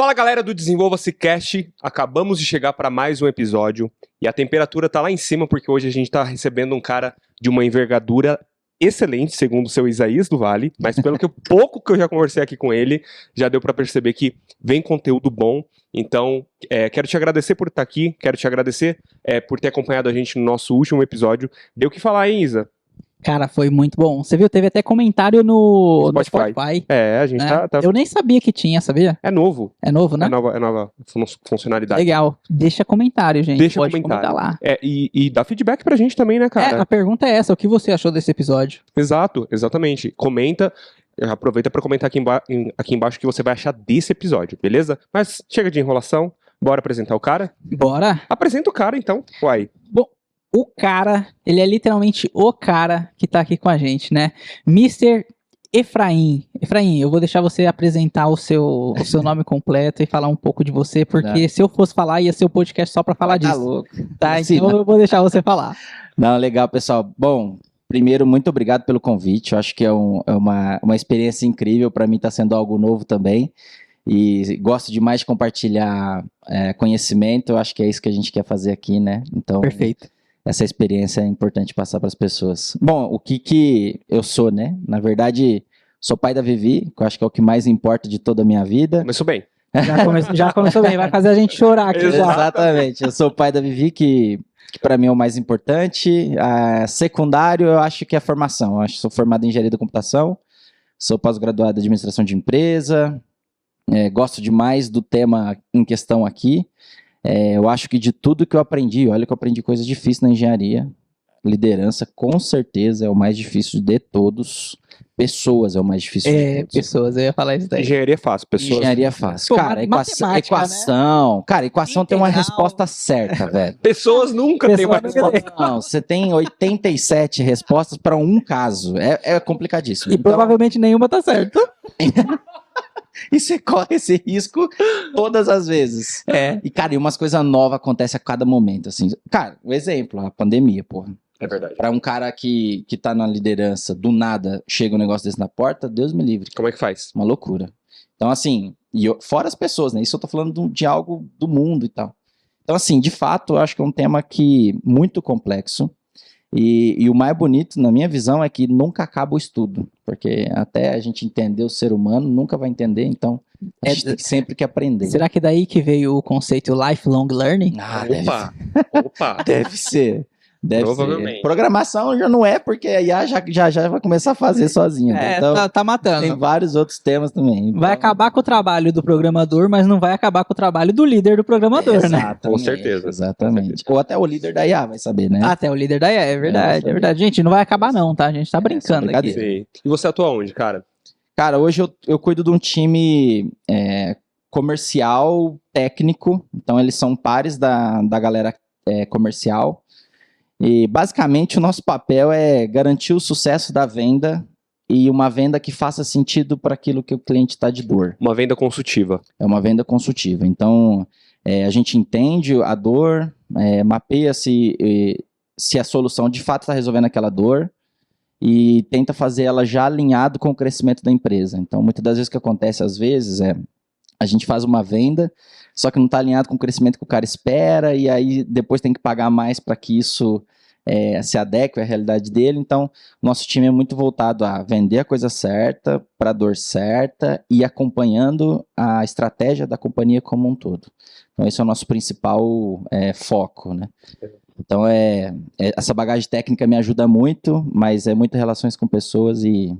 Fala galera do Desenvolva-se Cast, acabamos de chegar para mais um episódio e a temperatura tá lá em cima porque hoje a gente tá recebendo um cara de uma envergadura excelente, segundo o seu Isaías do Vale, mas pelo pouco que eu já conversei aqui com ele, já deu para perceber que vem conteúdo bom. Então, quero te agradecer por estar aqui, quero te agradecer por ter acompanhado a gente no nosso último episódio. Deu o que falar, hein, Isa? Cara, foi muito bom. Você viu, teve até comentário no Spotify. A gente tá... Eu nem sabia que tinha, sabia? É novo. É novo, né? É nova funcionalidade. Legal. Deixa comentário, gente. Pode comentar lá. E dá feedback pra gente também, né, cara? A pergunta é essa, o que você achou desse episódio? Exato, exatamente. Comenta, aproveita pra comentar aqui embaixo o que você vai achar desse episódio, beleza? Mas chega de enrolação, bora apresentar o cara? Bora. Apresenta o cara, então. Uai. Bom, o cara, ele é literalmente o cara que tá aqui com a gente, né? Mr. Efraim. Efraim, eu vou deixar você apresentar o seu nome completo e falar um pouco de você, porque se eu fosse falar, ia ser o podcast só pra falar disso. Tá louco. Tá, então eu vou deixar você falar. Não, legal, pessoal. Bom, primeiro, muito obrigado pelo convite. Eu acho que é uma experiência incrível. Para mim tá sendo algo novo também. E gosto demais de compartilhar conhecimento. Eu acho que é isso que a gente quer fazer aqui, né? Então, perfeito. Essa experiência é importante passar para as pessoas. Bom, o que eu sou, né? Na verdade, sou pai da Vivi, que eu acho que é o que mais importa de toda a minha vida. Começou bem. Já começou bem, vai fazer a gente chorar aqui. Exatamente, eu sou o pai da Vivi, que para mim é o mais importante. Secundário, eu acho que é a formação. Eu acho que sou formado em engenharia da computação, sou pós-graduado em administração de empresa, gosto demais do tema em questão aqui. Eu acho que de tudo que eu aprendi, olha que eu aprendi coisas difíceis na engenharia, liderança com certeza é o mais difícil de todos, pessoas é o mais difícil de todos. Pessoas, eu ia falar isso daí. Engenharia é fácil, pessoas... Engenharia é fácil. Pô, cara, equação, né? Cara, equação tem uma resposta certa, velho. Pessoas nunca têm uma resposta. Não, você tem 87 respostas para um caso, é complicadíssimo. E então, provavelmente nenhuma tá certa. E você corre esse risco todas as vezes. E, cara, umas coisas novas acontecem a cada momento, assim. Cara, um exemplo, a pandemia, porra. É verdade. Pra um cara que tá na liderança, do nada, chega um negócio desse na porta, Deus me livre. Como é que faz? Uma loucura. Então, assim, fora as pessoas, né? Isso eu tô falando de algo do mundo e tal. Então, assim, de fato, eu acho que é um tema muito complexo. E o mais bonito, na minha visão, é que nunca acaba o estudo, porque até a gente entender o ser humano, nunca vai entender, então a gente tem sempre que aprender. Será que é daí que veio o conceito lifelong learning? Opa! Deve ser. Provavelmente. Ser. Programação já não é, porque a IA já vai começar a fazer sozinha. Né? Então, tá matando. Tem vários outros temas também. Vai acabar com o trabalho do programador, mas não vai acabar com o trabalho do líder do programador, né? Com certeza. Exatamente. Ou até o líder da IA vai saber, né? Até o líder da IA, é verdade. É verdade. Gente, não vai acabar não, tá? A gente tá brincando aqui. Sim. E você atua onde, cara? Cara, hoje eu cuido de um time comercial, técnico. Então, eles são pares da galera comercial. E basicamente o nosso papel é garantir o sucesso da venda e uma venda que faça sentido para aquilo que o cliente está de dor. Uma venda consultiva. É uma venda consultiva. Então, a gente entende a dor, mapeia se a solução de fato está resolvendo aquela dor e tenta fazer ela já alinhado com o crescimento da empresa. Então, muitas das vezes o que acontece às vezes a gente faz uma venda, só que não está alinhado com o crescimento que o cara espera, e aí depois tem que pagar mais para que isso se adeque à realidade dele. Então, nosso time é muito voltado a vender a coisa certa, para a dor certa, e acompanhando a estratégia da companhia como um todo. Então, esse é o nosso principal foco, né? Então, essa bagagem técnica me ajuda muito, mas é muitas relações com pessoas e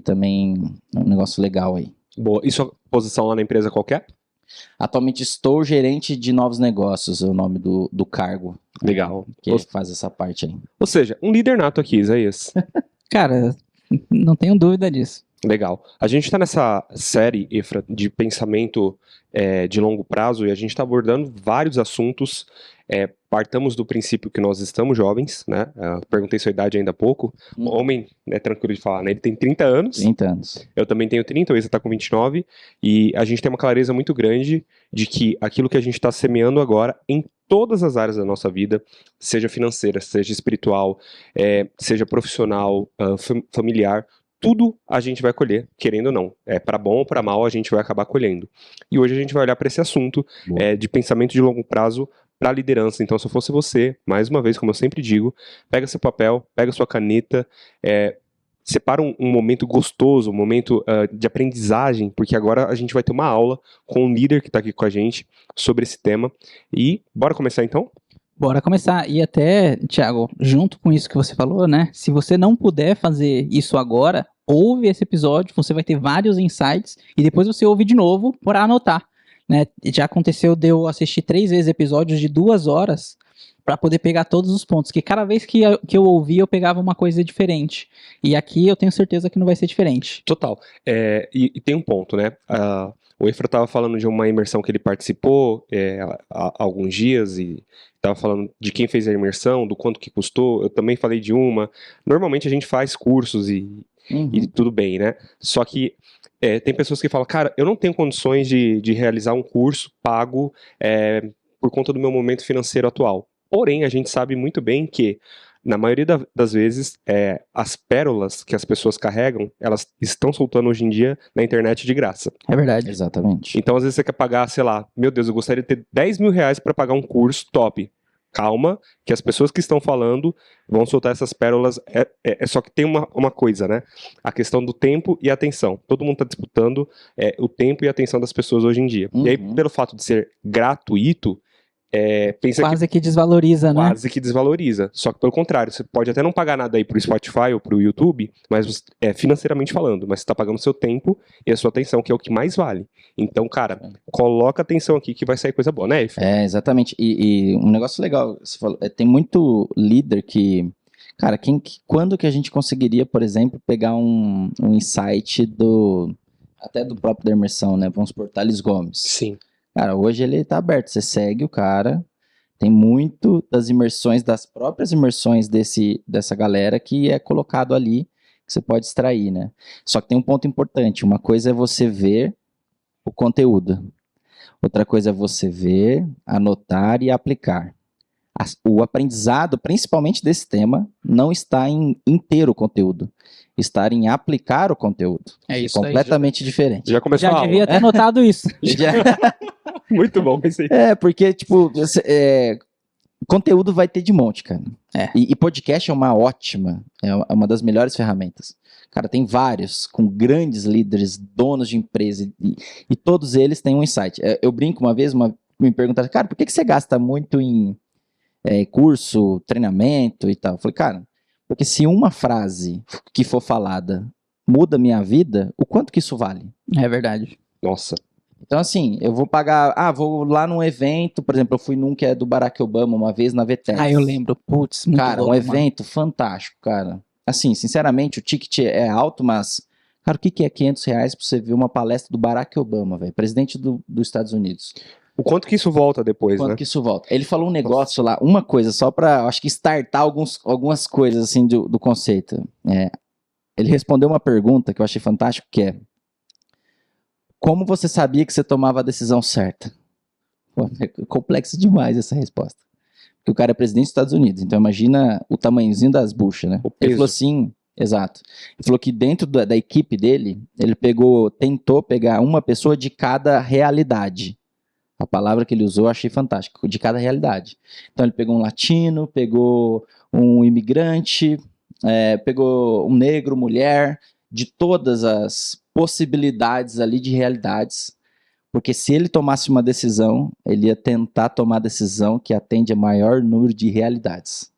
também é um negócio legal aí. Boa. E sua posição lá na empresa qualquer? Atualmente estou gerente de novos negócios, é o nome do cargo. Legal. Que faz essa parte aí. Ou seja, um líder nato aqui, Isaías. Cara, não tenho dúvida disso. Legal. A gente está nessa série, Efra, de pensamento de longo prazo e a gente está abordando vários assuntos. Partamos do princípio que nós estamos jovens, né? Perguntei sua idade ainda há pouco. Homem, é tranquilo de falar, né? Ele tem 30 anos. 30 anos. Eu também tenho 30, o Isa está com 29. E a gente tem uma clareza muito grande de que aquilo que a gente está semeando agora em todas as áreas da nossa vida, seja financeira, seja espiritual, seja profissional, familiar, tudo a gente vai colher, querendo ou não. Para bom ou para mal, a gente vai acabar colhendo. E hoje a gente vai olhar para esse assunto de pensamento de longo prazo para liderança. Então, se eu fosse você, mais uma vez, como eu sempre digo, pega seu papel, pega sua caneta, separa um momento gostoso, um momento de aprendizagem, porque agora a gente vai ter uma aula com um líder que está aqui com a gente sobre esse tema. E bora começar então? Bora começar. E até, Thiago, junto com isso que você falou, né? Se você não puder fazer isso agora, ouve esse episódio, você vai ter vários insights e depois você ouve de novo para anotar, né? Já aconteceu de eu assistir 3 vezes episódios de 2 horas para poder pegar todos os pontos, que cada vez que eu ouvia eu pegava uma coisa diferente. E aqui eu tenho certeza que não vai ser diferente. Total. E tem um ponto, né? O Efra estava falando de uma imersão que ele participou há alguns dias e estava falando de quem fez a imersão, do quanto que custou. Eu também falei de uma. Normalmente a gente faz cursos e tudo bem, né? Só que tem pessoas que falam, cara, eu não tenho condições de realizar um curso pago por conta do meu momento financeiro atual. Porém, a gente sabe muito bem que na maioria das vezes, as pérolas que as pessoas carregam, elas estão soltando hoje em dia na internet de graça. É verdade. Exatamente. Então, às vezes você quer pagar, sei lá, meu Deus, eu gostaria de ter 10 mil reais para pagar um curso top. Calma, que as pessoas que estão falando vão soltar essas pérolas. Só que tem uma coisa, né? A questão do tempo e atenção. Todo mundo está disputando o tempo e a atenção das pessoas hoje em dia. E aí, pelo fato de ser gratuito, pensa quase que desvaloriza, né? Quase que desvaloriza. Só que pelo contrário, você pode até não pagar nada aí pro Spotify ou pro YouTube, mas financeiramente falando, mas você tá pagando seu tempo e a sua atenção, que é o que mais vale. Então, cara, coloca atenção aqui que vai sair coisa boa, né, Ifo? Exatamente. E um negócio legal, você falou, tem muito líder que... Cara, quando que a gente conseguiria, por exemplo, pegar um insight até do próprio da imersão, né? Vamos supor, Thales Gomes. Sim. Cara, hoje ele tá aberto, você segue o cara, tem muito das próprias imersões dessa galera que é colocado ali, que você pode extrair, né? Só que tem um ponto importante, uma coisa é você ver o conteúdo, outra coisa é você ver, anotar e aplicar. O aprendizado, principalmente desse tema, não está em ter o conteúdo, está em aplicar o conteúdo. É isso completamente diferente. Já começou a Já aula. devia ter notado isso. Muito bom esse aí. Porque, tipo, conteúdo vai ter de monte, cara. E podcast é uma ótima, é uma das melhores ferramentas. Cara, tem vários, com grandes líderes, donos de empresa, e todos eles têm um insight. Eu brinco uma vez, me perguntaram, cara, por que você gasta muito em curso, treinamento e tal? Eu falei, cara, porque se uma frase que for falada muda minha vida, o quanto que isso vale? É verdade. Nossa. Então, assim, eu vou pagar... vou lá num evento, por exemplo, eu fui num que é do Barack Obama, uma vez na VTEX. Eu lembro. Putz, muito cara, louco, um evento fantástico, cara. Assim, sinceramente, o ticket é alto, mas... Cara, o que é 500 reais pra você ver uma palestra do Barack Obama, velho? Presidente dos Estados Unidos. O quanto que isso volta depois, Quanto né? que isso volta? Ele falou um negócio lá, uma coisa, só pra, acho que, startar algumas coisas, assim, do conceito. Ele respondeu uma pergunta que eu achei fantástico, que é: como você sabia que você tomava a decisão certa? Pô, é complexo demais essa resposta. Porque o cara é presidente dos Estados Unidos, então imagina o tamanhozinho das buchas, né? Ele falou assim, exato. Ele falou que dentro da equipe dele, ele tentou pegar uma pessoa de cada realidade. A palavra que ele usou eu achei fantástica, de cada realidade. Então ele pegou um latino, pegou um imigrante, pegou um negro, mulher, de todas as possibilidades ali de realidades, porque se ele tomasse uma decisão, ele ia tentar tomar a decisão que atende a maior número de realidades.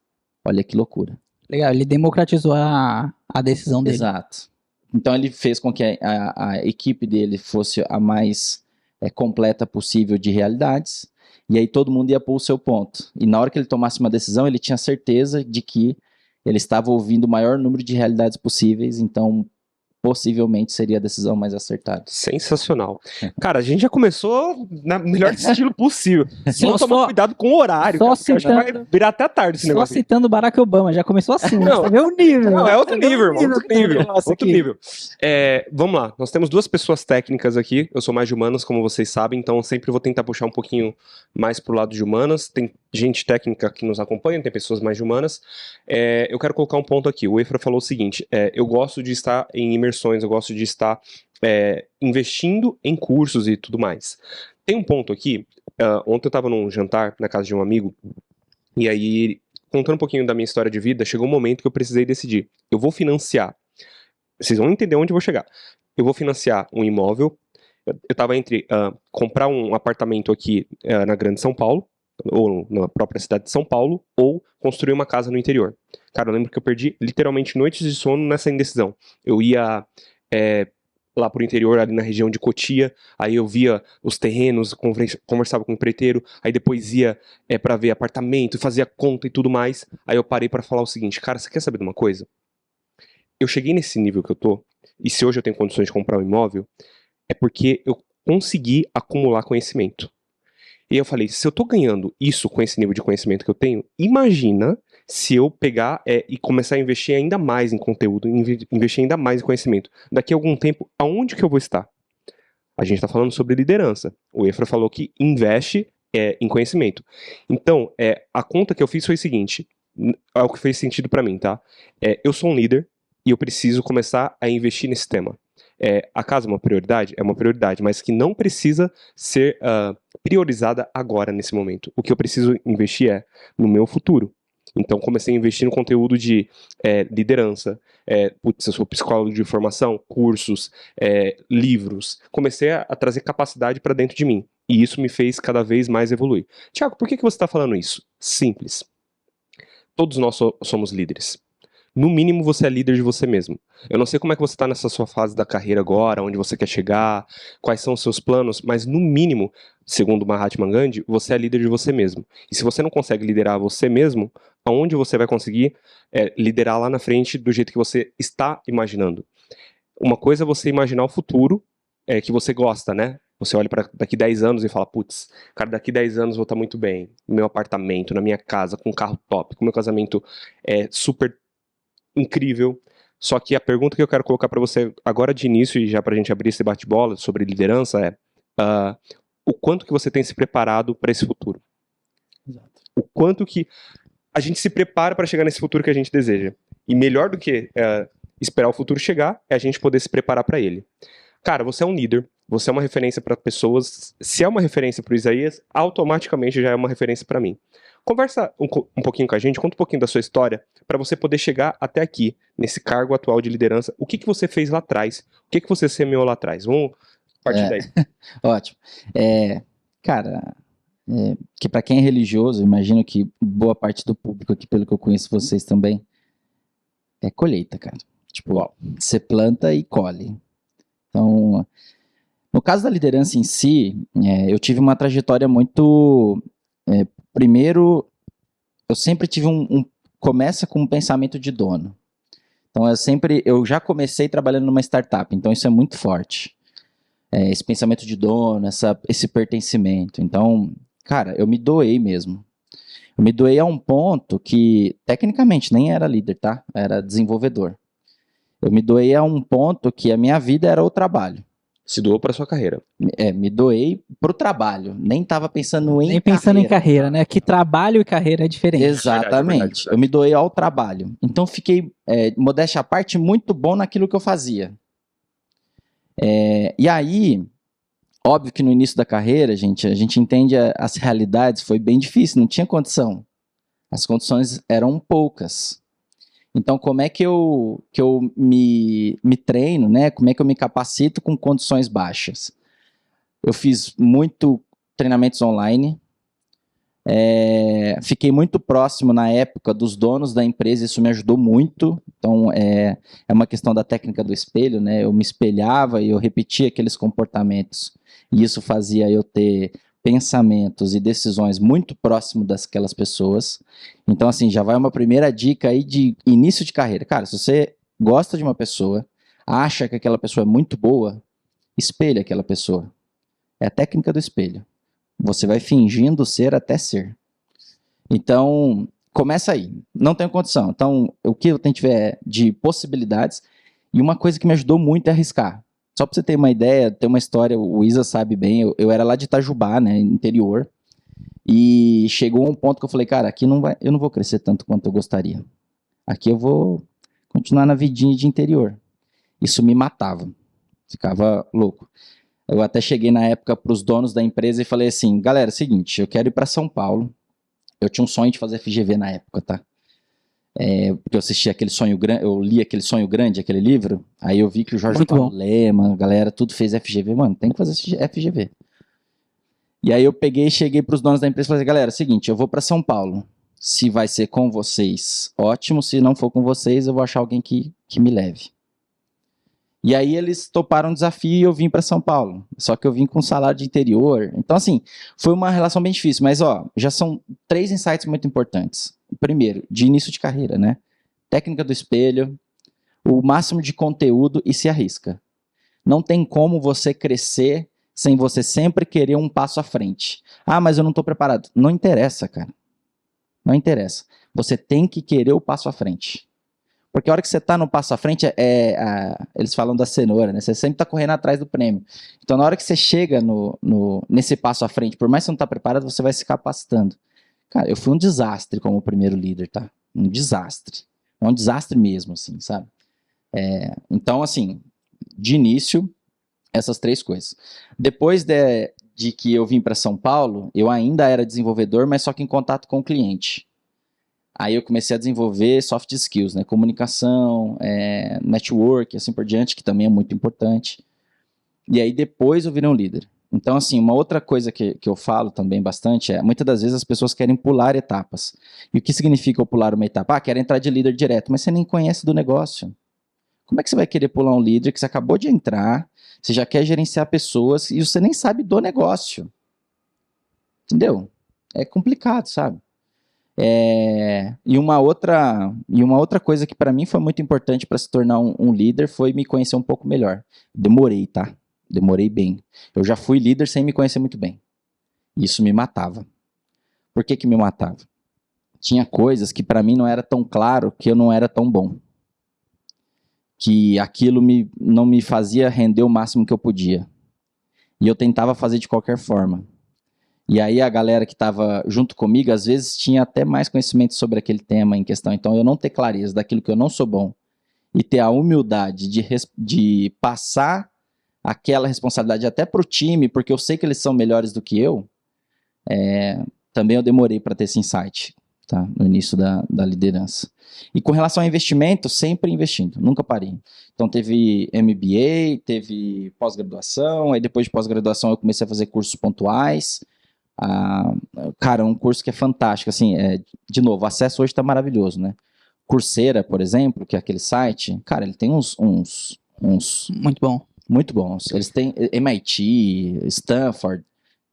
Olha que loucura. Legal, ele democratizou a decisão dele. Exato. Então ele fez com que a equipe dele fosse a mais completa possível de realidades, e aí todo mundo ia pôr o seu ponto. E na hora que ele tomasse uma decisão, ele tinha certeza de que ele estava ouvindo o maior número de realidades possíveis, então possivelmente seria a decisão mais acertada. Sensacional. Cara, a gente já começou na melhor estilo possível. Vamos tomar cuidado com o horário, só cara, já vai virar até tarde esse negócio. Só citando Barack Obama, já começou assim, Não, você vê o nível. Não, é outro nível, irmão, outro aqui. nível. Vamos lá, nós temos 2 pessoas técnicas aqui, eu sou mais de humanas, como vocês sabem, então eu sempre vou tentar puxar um pouquinho mais pro lado de humanas. Tem gente técnica que nos acompanha, tem pessoas mais humanas. Eu quero colocar um ponto aqui. O Efra falou o seguinte: eu gosto de estar em imersões, eu gosto de estar investindo em cursos e tudo mais. Tem um ponto aqui. Ontem eu estava num jantar na casa de um amigo, e aí, contando um pouquinho da minha história de vida, chegou um momento que eu precisei decidir. Eu vou financiar. Vocês vão entender onde eu vou chegar. Eu vou financiar um imóvel. Eu estava entre comprar um apartamento aqui na Grande São Paulo, ou na própria cidade de São Paulo, ou construir uma casa no interior. Cara, eu lembro que eu perdi literalmente noites de sono nessa indecisão. Eu ia lá pro interior, ali na região de Cotia, aí eu via os terrenos, conversava com o empreiteiro, aí depois ia para ver apartamento, fazia conta e tudo mais. Aí eu parei para falar o seguinte: cara, você quer saber de uma coisa? Eu cheguei nesse nível que eu tô, e se hoje eu tenho condições de comprar um imóvel, é porque eu consegui acumular conhecimento. E eu falei, se eu tô ganhando isso com esse nível de conhecimento que eu tenho, imagina se eu pegar e começar a investir ainda mais em conteúdo, investir ainda mais em conhecimento. Daqui a algum tempo, aonde que eu vou estar? A gente tá falando sobre liderança. O Efra falou que investe em conhecimento. Então, a conta que eu fiz foi o seguinte, é o que fez sentido pra mim, tá? Eu sou um líder e eu preciso começar a investir nesse tema. A casa é uma prioridade? É uma prioridade, mas que não precisa ser priorizada agora, nesse momento. O que eu preciso investir no meu futuro. Então, comecei a investir no conteúdo de liderança. Eu sou psicólogo de formação, cursos, livros. Comecei a trazer capacidade para dentro de mim. E isso me fez cada vez mais evoluir. Tiago, por que você está falando isso? Simples. Todos nós somos líderes. No mínimo, você é líder de você mesmo. Eu não sei como é que você está nessa sua fase da carreira agora, onde você quer chegar, quais são os seus planos, mas no mínimo, segundo Mahatma Gandhi, você é líder de você mesmo. E se você não consegue liderar você mesmo, aonde você vai conseguir liderar lá na frente do jeito que você está imaginando? Uma coisa é você imaginar o futuro que você gosta, né? Você olha para daqui 10 anos e fala, putz, cara, daqui 10 anos eu vou estar muito bem, no meu apartamento, na minha casa, com um carro top, com meu casamento super incrível. Só que a pergunta que eu quero colocar para você agora de início, e já pra gente abrir esse bate-bola sobre liderança, o quanto que você tem se preparado para esse futuro? Exato. O quanto que a gente se prepara para chegar nesse futuro que a gente deseja. E melhor do que esperar o futuro chegar, é a gente poder se preparar para ele. Cara, você é um líder, você é uma referência para pessoas. Se é uma referência para o Isaías, automaticamente já é uma referência para mim. Conversa um pouquinho com a gente, conta um pouquinho da sua história, para você poder chegar até aqui, nesse cargo atual de liderança. O que você fez lá atrás? O que você semeou lá atrás? Vamos partir daí. Ótimo. Cara, que para quem é religioso, imagino que boa parte do público aqui, pelo que eu conheço vocês também, é colheita, cara. Tipo, você planta e colhe. Então, no caso da liderança em si, eu tive uma trajetória muito... primeiro, eu sempre tive começa com um pensamento de dono. Então, eu já comecei trabalhando numa startup, então isso é muito forte. Esse pensamento de dono, esse pertencimento. Então, cara, eu me doei mesmo. Eu me doei a um ponto que, tecnicamente, nem era líder, tá? Era desenvolvedor. Eu me doei a um ponto que a minha vida era o trabalho. Se doou para sua carreira. Me doei pro trabalho. Nem tava pensando em Nem pensando em carreira, né? Que trabalho e carreira é diferente. Exatamente. Verdade. Eu me doei ao trabalho. Então fiquei, modéstia à parte, muito bom naquilo que eu fazia. E aí, óbvio que no início da carreira, a gente entende as realidades, foi bem difícil, não tinha condição. As condições eram poucas. Então, como é que eu me treino, né? Como é que eu me capacito com condições baixas? Eu fiz muito treinamentos online, fiquei muito próximo na época dos donos da empresa, isso me ajudou muito. Então, é uma questão da técnica do espelho, né? Eu me espelhava e eu repetia aqueles comportamentos. E isso fazia eu ter pensamentos e decisões muito próximos daquelas pessoas. Então, assim, já vai uma primeira dica aí de início de carreira. Cara, se você gosta de uma pessoa, acha que aquela pessoa é muito boa, espelha aquela pessoa. É a técnica do espelho. Você vai fingindo ser até ser. Então, começa aí. Não tenho condição. Então, o que eu tiver de possibilidades, e uma coisa que me ajudou muito é arriscar. Só para você ter uma ideia, ter uma história, o Isa sabe bem, eu era lá de Itajubá, né, interior, E chegou um ponto que eu falei, cara, aqui eu não vou crescer tanto quanto eu gostaria. Aqui eu vou continuar na vidinha de interior. Isso me matava. Ficava louco. Eu até cheguei na época para os donos da empresa e falei assim, galera, é o seguinte, eu quero ir para São Paulo. Eu tinha um sonho de fazer FGV na época, tá? Porque eu assisti aquele Sonho Grande, eu li aquele Sonho Grande, aquele livro, aí eu vi que o Jorge Paulo Lema, a galera, tudo fez FGV, mano, tem que fazer FGV. E aí eu peguei e cheguei pros donos da empresa e falei, galera, é o seguinte, eu vou pra São Paulo, se vai ser com vocês, ótimo, se não for com vocês, eu vou achar alguém que me leve. E aí eles toparam o desafio e eu vim pra São Paulo, só que eu vim com salário de interior, então assim, foi uma relação bem difícil, mas ó, já são 3 insights muito importantes. Primeiro, de início de carreira, né? Técnica do espelho, o máximo de conteúdo e se arrisca. Não tem como você crescer sem você sempre querer um passo à frente. Ah, mas eu não estou preparado. Não interessa, cara. Não interessa. Você tem que querer o passo à frente. Porque a hora que você está no passo à frente, eles falam da cenoura, né? Você sempre está correndo atrás do prêmio. Então, na hora que você chega nesse passo à frente, por mais que você não está preparado, você vai se capacitando. Cara, eu fui um desastre como primeiro líder, tá? Um desastre. É um desastre mesmo, assim, sabe? Então, assim, de início, essas 3 coisas. Depois de que eu vim para São Paulo, eu ainda era desenvolvedor, mas só que em contato com o cliente. Aí eu comecei a desenvolver soft skills, né? Comunicação, network, assim por diante, que também é muito importante. E aí depois eu virei um líder. Então, assim, uma outra coisa que eu falo também bastante muitas das vezes as pessoas querem pular etapas. E o que significa eu pular uma etapa? Ah, quero entrar de líder direto, mas você nem conhece do negócio. Como é que você vai querer pular um líder que você acabou de entrar, você já quer gerenciar pessoas e você nem sabe do negócio? Entendeu? É complicado, sabe? E uma outra coisa que para mim foi muito importante para se tornar um líder foi me conhecer um pouco melhor. Demorei, tá? Demorei bem. Eu já fui líder sem me conhecer muito bem. Isso me matava. Por que me matava? Tinha coisas que para mim não era tão claro que eu não era tão bom. Que aquilo não me fazia render o máximo que eu podia. E eu tentava fazer de qualquer forma. E aí a galera que estava junto comigo, às vezes tinha até mais conhecimento sobre aquele tema em questão. Então eu não ter clareza daquilo que eu não sou bom e ter a humildade de passar aquela responsabilidade até para o time, porque eu sei que eles são melhores do que eu, também eu demorei para ter esse insight, tá? No início da liderança. E com relação ao investimento, sempre investindo, nunca parei. Então teve MBA, teve pós-graduação, aí depois de pós-graduação eu comecei a fazer cursos pontuais. Cara, um curso que é fantástico, assim, de novo, o acesso hoje está maravilhoso, né? Coursera, por exemplo, que é aquele site, cara, ele tem uns Muito bom. Muito bons. Eles têm MIT, Stanford,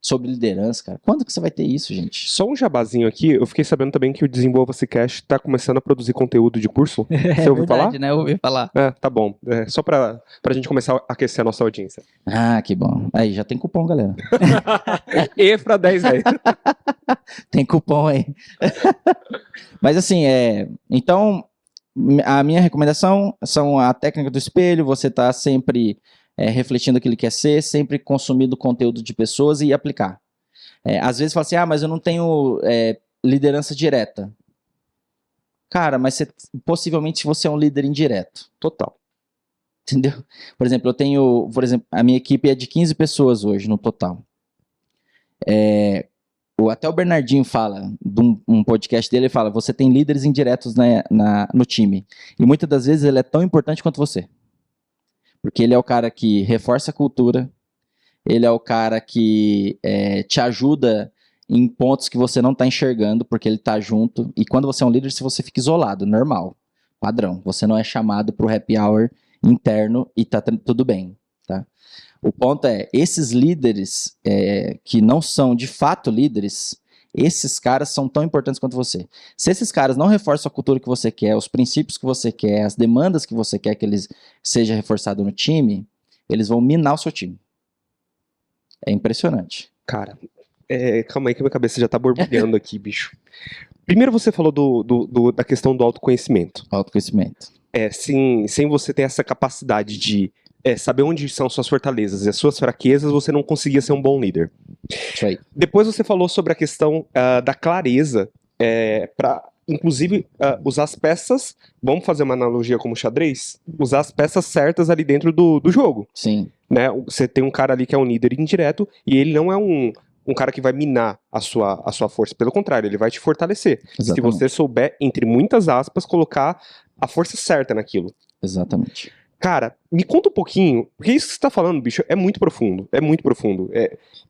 sobre liderança, cara. Quando que você vai ter isso, gente? Só um jabazinho aqui, eu fiquei sabendo também que o Desenvolva-se Cash tá começando a produzir conteúdo de curso. Você ouviu falar? Né? Eu ouvi falar. Tá bom. Só pra gente começar a aquecer a nossa audiência. Ah, que bom. Aí, já tem cupom, galera. EFRA 10 aí. Tem cupom aí. Mas assim, então, a minha recomendação são a técnica do espelho, você tá sempre refletindo aquilo que quer ser, sempre consumindo conteúdo de pessoas e aplicar. Às vezes fala assim, mas eu não tenho liderança direta. Cara, mas possivelmente você é um líder indireto. Total. Entendeu? Por exemplo, a minha equipe é de 15 pessoas hoje no total. Até o Bernardinho fala, de um podcast dele, ele fala, você tem líderes indiretos no time. E muitas das vezes ele é tão importante quanto você. Porque ele é o cara que reforça a cultura, ele é o cara que te ajuda em pontos que você não está enxergando, porque ele está junto. E quando você é um líder, você fica isolado, normal, padrão. Você não é chamado para o happy hour interno e tá tudo bem, tá? O ponto esses líderes que não são de fato líderes, esses caras são tão importantes quanto você. Se esses caras não reforçam a cultura que você quer, os princípios que você quer, as demandas que você quer que eles seja reforçado no time, eles vão minar o seu time. É impressionante. Cara, calma aí que minha cabeça já tá borbulhando aqui, bicho. Primeiro você falou da questão do autoconhecimento. Autoconhecimento. Sem você ter essa capacidade de saber onde são suas fortalezas e as suas fraquezas, você não conseguia ser um bom líder. Isso aí. Depois você falou sobre a questão da clareza, para, inclusive, usar as peças, vamos fazer uma analogia como xadrez? Usar as peças certas ali dentro do jogo, Sim. né? Você tem um cara ali que é um líder indireto, e ele não é um cara que vai minar a sua força, pelo contrário, ele vai te fortalecer. Se Exatamente. você souber, entre muitas aspas, colocar a força certa naquilo. Exatamente. Cara, me conta um pouquinho, porque isso que você tá falando, bicho, é muito profundo, é muito profundo.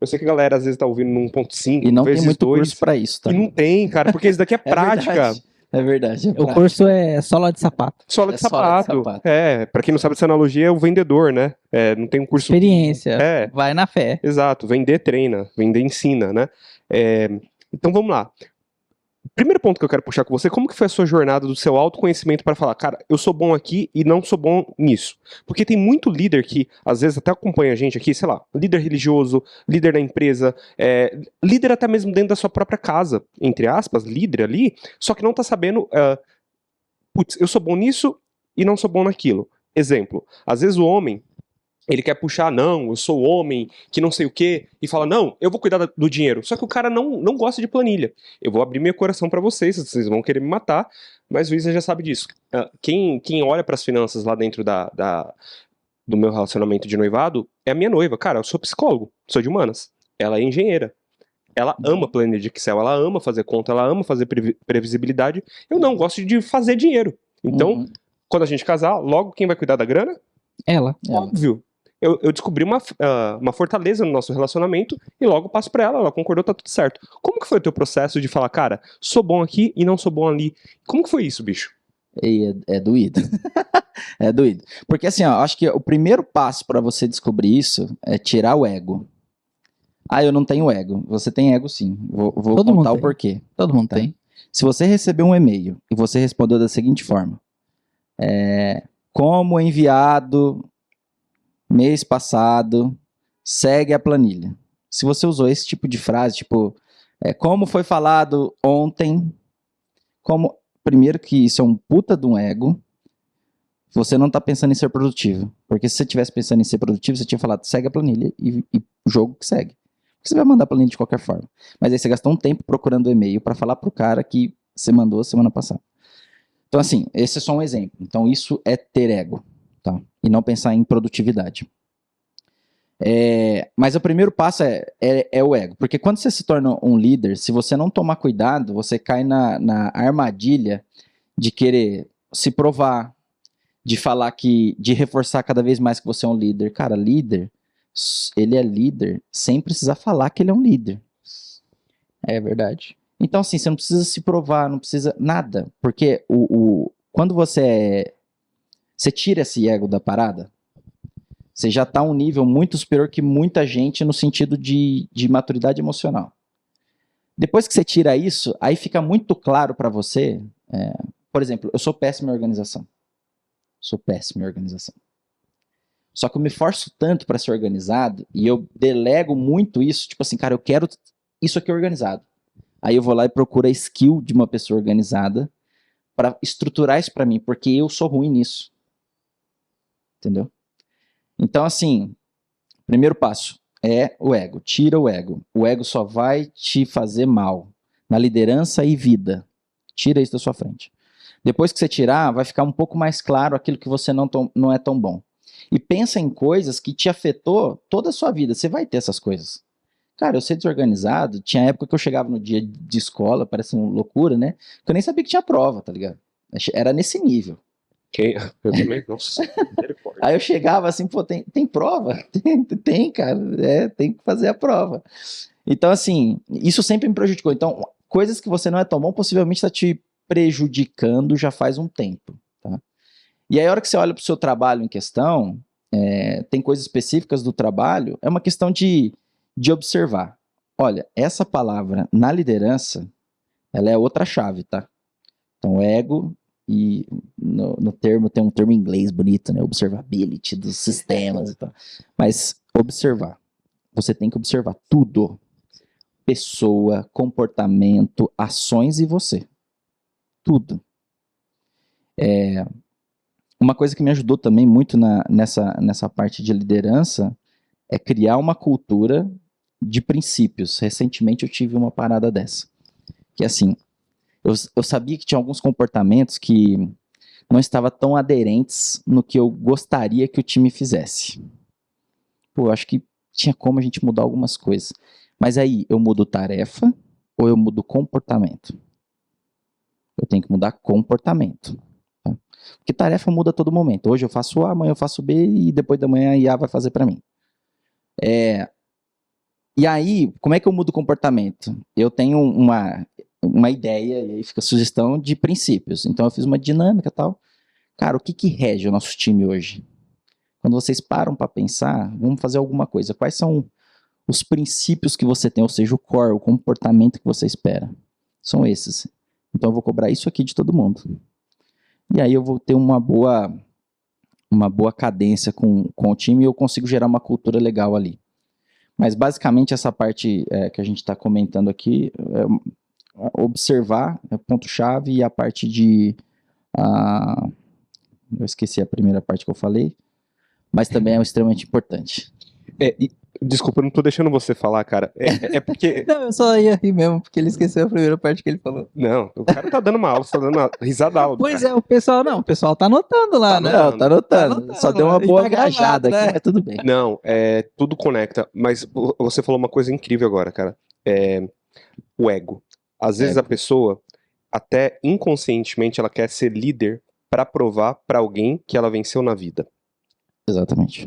Eu sei que a galera às vezes tá ouvindo no 1.5, E não tem vezes muito 2, curso pra isso, tá? e não tem, cara, porque isso daqui é prática. Verdade. É verdade. O curso é sola de sapato. Sola É de sola de sapato. sapato. Pra quem não sabe essa analogia, é o vendedor, né? Não tem um curso. Experiência. É. Vai na fé. Exato, vender treina, vender ensina, né? Então vamos lá. Primeiro ponto que eu quero puxar com você, como que foi a sua jornada do seu autoconhecimento para falar, cara, eu sou bom aqui e não sou bom nisso? Porque tem muito líder que, às vezes, até acompanha a gente aqui, sei lá, líder religioso, líder da empresa, líder até mesmo dentro da sua própria casa, entre aspas, líder ali, só que não tá sabendo, putz, eu sou bom nisso e não sou bom naquilo. Exemplo, às vezes o homem, ele quer puxar, não, eu sou homem, que não sei o quê, e fala, não, eu vou cuidar do dinheiro. Só que o cara não gosta de planilha. Eu vou abrir meu coração pra vocês vão querer me matar, mas o Isa já sabe disso. Quem olha pras finanças lá dentro do meu relacionamento de noivado é a minha noiva. Cara, eu sou psicólogo, sou de humanas. Ela é engenheira. Ela ama planilha de Excel, ela ama fazer conta, ela ama fazer previsibilidade. Eu não gosto de fazer dinheiro. Então, quando a gente casar, logo quem vai cuidar da grana? Ela. Óbvio. Eu descobri uma fortaleza no nosso relacionamento e logo passo pra ela concordou, tá tudo certo. Como que foi o teu processo de falar, cara, sou bom aqui e não sou bom ali? Como que foi isso, bicho? É doído. É doído. Porque assim, ó, acho que o primeiro passo pra você descobrir isso é tirar o ego. Ah, eu não tenho ego. Você tem ego sim. Vou Todo mundo contar o tem. porquê. Todo mundo Tá. tem. Se você recebeu um e-mail e você respondeu da seguinte forma: como enviado mês passado, segue a planilha. Se você usou esse tipo de frase, tipo, como foi falado ontem, primeiro que isso é um puta de um ego, você não tá pensando em ser produtivo. Porque se você tivesse pensando em ser produtivo, você tinha falado, segue a planilha e o jogo que segue. Porque você vai mandar a planilha de qualquer forma. Mas aí você gastou um tempo procurando o e-mail para falar pro cara que você mandou semana passada. Então assim, esse é só um exemplo. Então isso é ter ego, tá? E não pensar em produtividade. Mas o primeiro passo é o ego. Porque quando você se torna um líder, se você não tomar cuidado, você cai na armadilha de querer se provar, de falar de reforçar cada vez mais que você é um líder. Cara, líder, ele é líder sem precisar falar que ele é um líder. É verdade. Então, assim, você não precisa se provar, não precisa nada. Porque quando você tira esse ego da parada, você já está a um nível muito superior que muita gente no sentido de maturidade emocional. Depois que você tira isso, aí fica muito claro para você. Por exemplo, eu sou péssimo em organização. Sou péssimo em organização. Só que eu me forço tanto para ser organizado e eu delego muito isso. Tipo assim, cara, eu quero isso aqui organizado. Aí eu vou lá e procuro a skill de uma pessoa organizada para estruturar isso para mim, porque eu sou ruim nisso. Entendeu? Então, assim, primeiro passo é o ego. Tira o ego. O ego só vai te fazer mal na liderança e vida. Tira isso da sua frente. Depois que você tirar, vai ficar um pouco mais claro aquilo que você não é tão bom. E pensa em coisas que te afetou toda a sua vida. Você vai ter essas coisas. Cara, eu ser desorganizado, tinha época que eu chegava no dia de escola, parece uma loucura, né? Que eu nem sabia que tinha prova, tá ligado? Era nesse nível. Eu também, nossa. Aí eu chegava assim, pô, tem prova? Tem, cara, tem que fazer a prova. Então, assim, isso sempre me prejudicou. Então, coisas que você não é tão bom, possivelmente está te prejudicando já faz um tempo, tá? E aí, a hora que você olha para o seu trabalho em questão, tem coisas específicas do trabalho, é uma questão de observar. Olha, essa palavra na liderança, ela é outra chave, tá? Então, ego... E no termo, tem um termo em inglês bonito, né? Observability dos sistemas e tal. Mas observar. Você tem que observar tudo. Pessoa, comportamento, ações e você. Tudo. Uma coisa que me ajudou também muito nessa parte de liderança é criar uma cultura de princípios. Recentemente eu tive uma parada dessa. Que assim, eu sabia que tinha alguns comportamentos que não estavam tão aderentes no que eu gostaria que o time fizesse. Pô, eu acho que tinha como a gente mudar algumas coisas. Mas aí, eu mudo tarefa ou eu mudo comportamento? Eu tenho que mudar comportamento. Tá? Porque tarefa muda a todo momento. Hoje eu faço A, amanhã eu faço B e depois da manhã a IA vai fazer para mim. E aí, como é que eu mudo o comportamento? Eu tenho uma ideia, e aí fica a sugestão de princípios. Então eu fiz uma dinâmica e tal. Cara, o que rege o nosso time hoje? Quando vocês param para pensar, vamos fazer alguma coisa. Quais são os princípios que você tem, ou seja, o core, o comportamento que você espera? São esses. Então eu vou cobrar isso aqui de todo mundo. E aí eu vou ter uma boa cadência com o time e eu consigo gerar uma cultura legal ali. Mas basicamente essa parte que a gente está comentando aqui, observar, é ponto-chave, e a parte de... eu esqueci a primeira parte que eu falei, mas também é extremamente importante. Desculpa, eu não tô deixando você falar, cara. É porque... Não, eu só ia rir mesmo, porque ele esqueceu a primeira parte que ele falou. Não, o cara tá dando uma aula, você tá dando uma risada aula. Pois é, o pessoal tá anotando lá, né? Não, tá anotando. anotando, Só deu uma ele boa tá gravado, viajada né? aqui, mas tudo bem. Não, tudo conecta. Mas você falou uma coisa incrível agora, cara. O ego. Às vezes a pessoa, até inconscientemente, ela quer ser líder pra provar pra alguém que ela venceu na vida. Exatamente.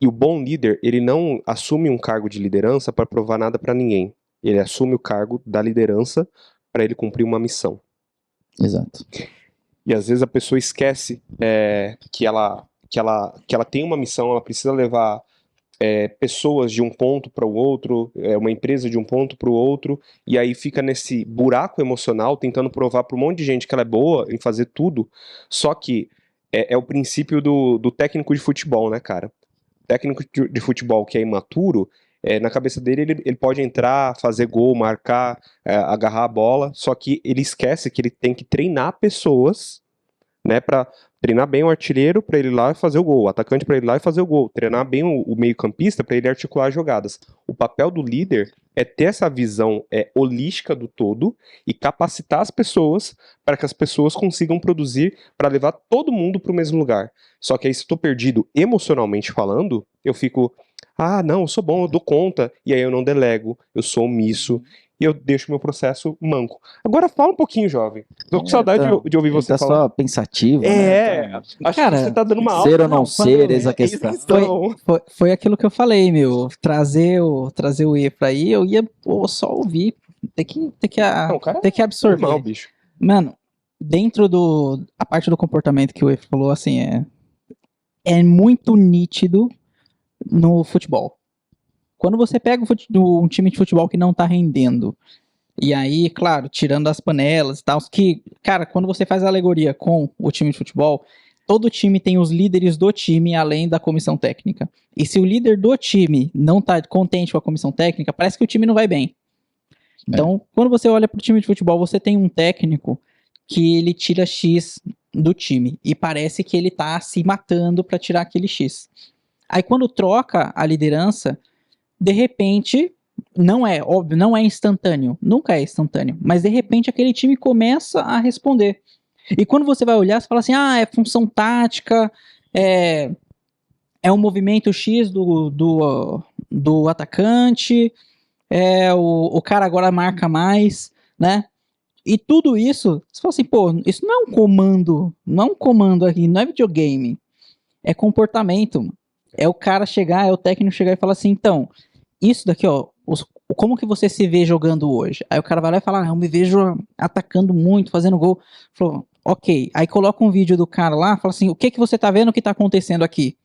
E o bom líder, ele não assume um cargo de liderança pra provar nada pra ninguém. Ele assume o cargo da liderança pra ele cumprir uma missão. Exato. E às vezes a pessoa esquece que ela tem uma missão, ela precisa levar pessoas de um ponto para o outro, uma empresa de um ponto para o outro, e aí fica nesse buraco emocional tentando provar para um monte de gente que ela é boa em fazer tudo. Só que é o princípio do técnico de futebol, né, cara? O técnico de futebol que é imaturo, na cabeça dele ele pode entrar, fazer gol, marcar, agarrar a bola, só que ele esquece que ele tem que treinar pessoas, né, para treinar bem o artilheiro para ele ir lá e fazer o gol, o atacante para ele ir lá e fazer o gol, treinar bem o meio-campista para ele articular as jogadas. O papel do líder é ter essa visão holística do todo e capacitar as pessoas para que as pessoas consigam produzir para levar todo mundo para o mesmo lugar. Só que aí, se eu tô perdido emocionalmente falando, eu fico, não, eu sou bom, eu dou conta, e aí eu não delego, eu sou omisso, e eu deixo meu processo manco. Agora fala um pouquinho, jovem. Tô com saudade de ouvir você tá falar. só pensativo, né? Acho Cara, que você tá dando uma aula. Ser ou não ser, eis a questão. Foi aquilo que eu falei, meu. Trazer o Efra aí, eu ia só ouvir. Tem que absorver. Normal, bicho. Mano, dentro a parte do comportamento que o Efra falou, assim, é muito nítido no futebol. Quando você pega um time de futebol que não tá rendendo, e aí, claro, tirando as panelas e tal, que, cara, quando você faz a alegoria com o time de futebol, todo time tem os líderes do time, além da comissão técnica. E se o líder do time não tá contente com a comissão técnica, parece que o time não vai bem. Então, quando você olha pro time de futebol, você tem um técnico que ele tira X do time, e parece que ele tá se matando pra tirar aquele X. Aí quando troca a liderança, de repente, não é instantâneo, nunca é instantâneo, mas de repente aquele time começa a responder. E quando você vai olhar, você fala assim, é função tática, é um movimento X do atacante, o cara agora marca mais, né? E tudo isso, você fala assim, pô, isso não é um comando aqui, não é videogame, é comportamento. É o cara chegar, é o técnico chegar e falar assim, então, isso daqui, ó, como que você se vê jogando hoje? Aí o cara vai lá e fala, eu me vejo atacando muito, fazendo gol. Falou, ok. Aí coloca um vídeo do cara lá, fala assim, o que você tá vendo que tá acontecendo aqui?